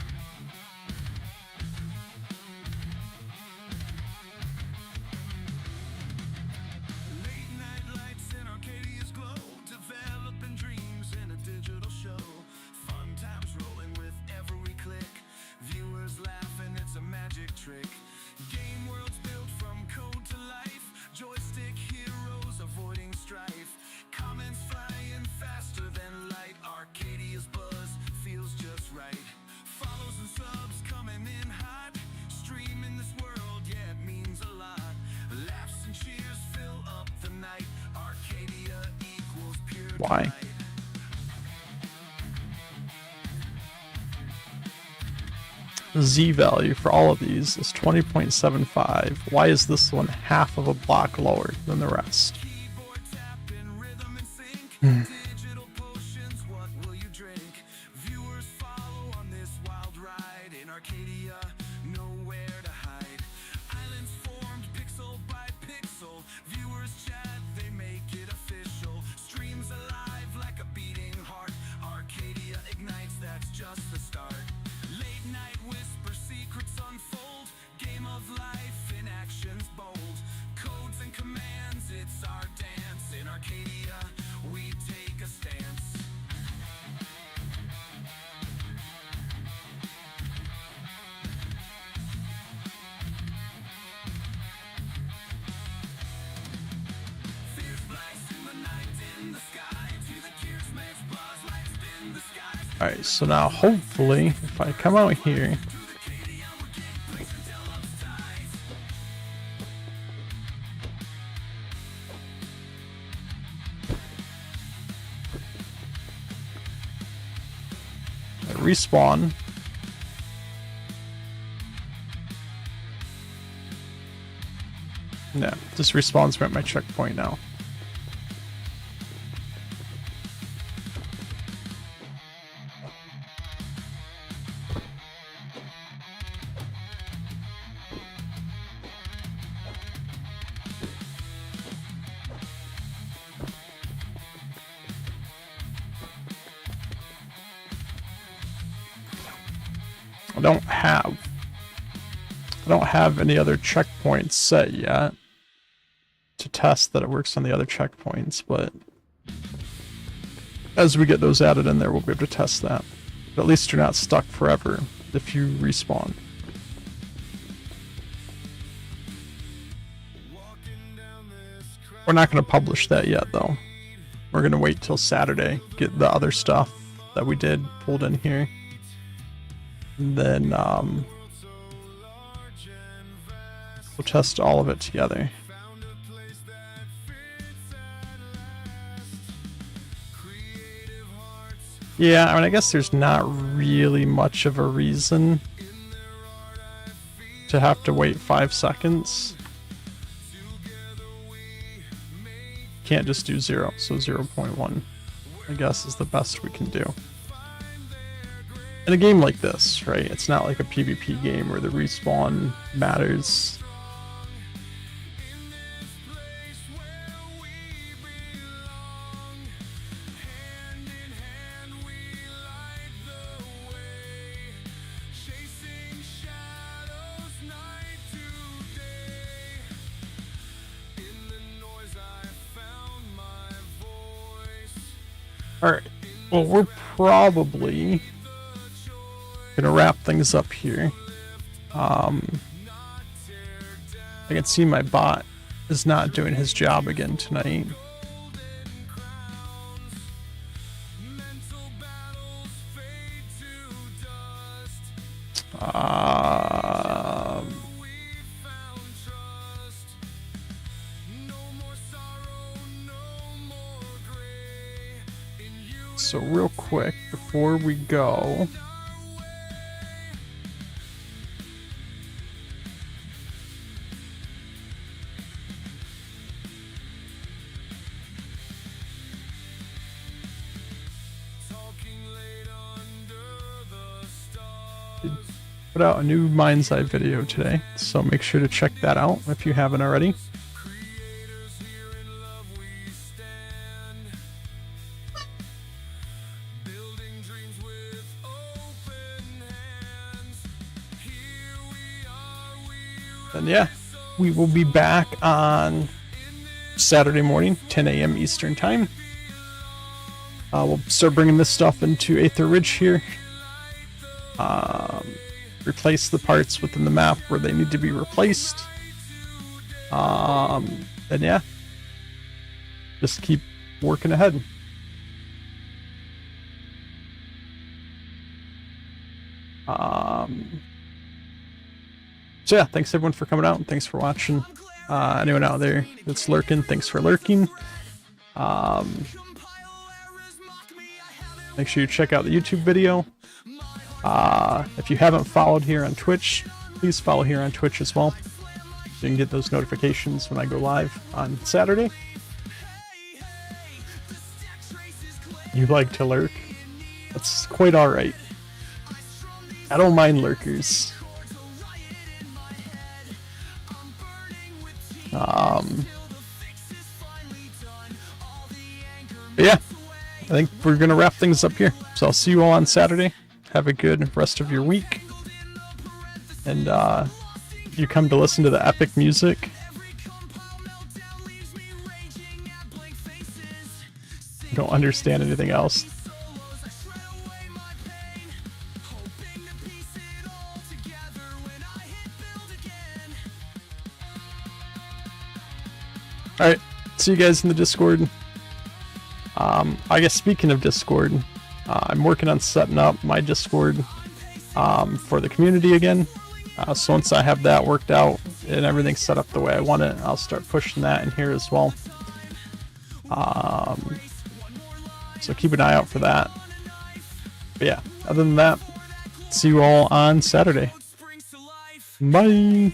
Why? The Z value for all of these is 20.75. Why is this one half of a block lower than the rest? Arcadia, nowhere to hide. Islands formed pixel by pixel. Viewers chat, they make it official. Streams alive like a beating heart. Arcadia ignites, that's just the start. Late night whisper, secrets unfold. Game of life in actions bold. Codes and commands, it's our dance. In Arcadia, we take a stance. Fierce blasts in the night, in the sky. To the Gearsmith's buzz, lights in the skies. Alright, so now hopefully, if I come out here, I respawn. No, this respawns me at my checkpoint now. I don't have any other checkpoints set yet to test that it works on the other checkpoints, but as we get those added in there, we'll be able to test that. But at least you're not stuck forever if you respawn. We're not going to publish that yet, though. We're going to wait till Saturday, get the other stuff that we did pulled in here. And then we'll test all of it together. Yeah, I mean, I guess there's not really much of a reason to have to wait 5 seconds. Can't just do 0, so 0.1, I guess, is the best we can do. In a game like this, right, it's not like a PvP game where the respawn matters. Alright, well, we're probably gonna wrap things up here. I can see my bot is not doing his job again tonight. So real quick, before we go, put out a new Mind's Eye video today, so make sure to check that out if you haven't already. And yeah, we will be back on Saturday morning, 10 a.m. Eastern Time. We'll start bringing this stuff into Aether Ridge here. Replace the parts within the map where they need to be replaced. And yeah, just keep working ahead. So yeah, thanks everyone for coming out and thanks for watching. Anyone out there that's lurking, thanks for lurking. Make sure you check out the YouTube video. If you haven't followed here on Twitch, please follow here on Twitch as well, so you can get those notifications when I go live on Saturday. You like to lurk? That's quite alright. I don't mind lurkers. But yeah, I think we're gonna wrap things up here. So I'll see you all on Saturday. Have a good rest of your week. And you come to listen to the epic music. Don't understand anything else. Alright, see you guys in the Discord. I guess speaking of Discord, I'm working on setting up my Discord for the community again. So once I have that worked out and everything set up the way I want it, I'll start pushing that in here as well. So keep an eye out for that. But yeah, other than that, see you all on Saturday. Bye!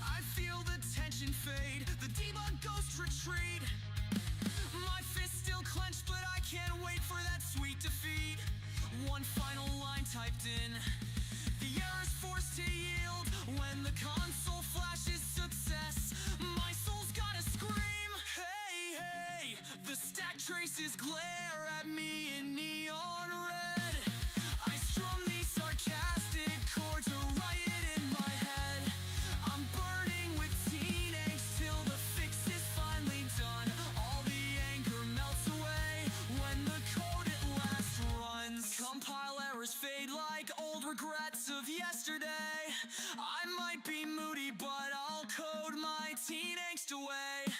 I feel the tension fade, the debug ghost retreat. My fist still clenched, but I can't wait for that sweet defeat. One final line typed in, the error's forced to yield. When the console flashes success, my soul's gotta scream. Hey, hey, the stack traces glare at me in neon red. I strum these sarcastic chords to write it in my head. I'm burning with teen angst till the fix is finally done. All the anger melts away when the code at last runs. Compile errors fade like old regrets of yesterday. I might be moody, but I'll code my teen angst away.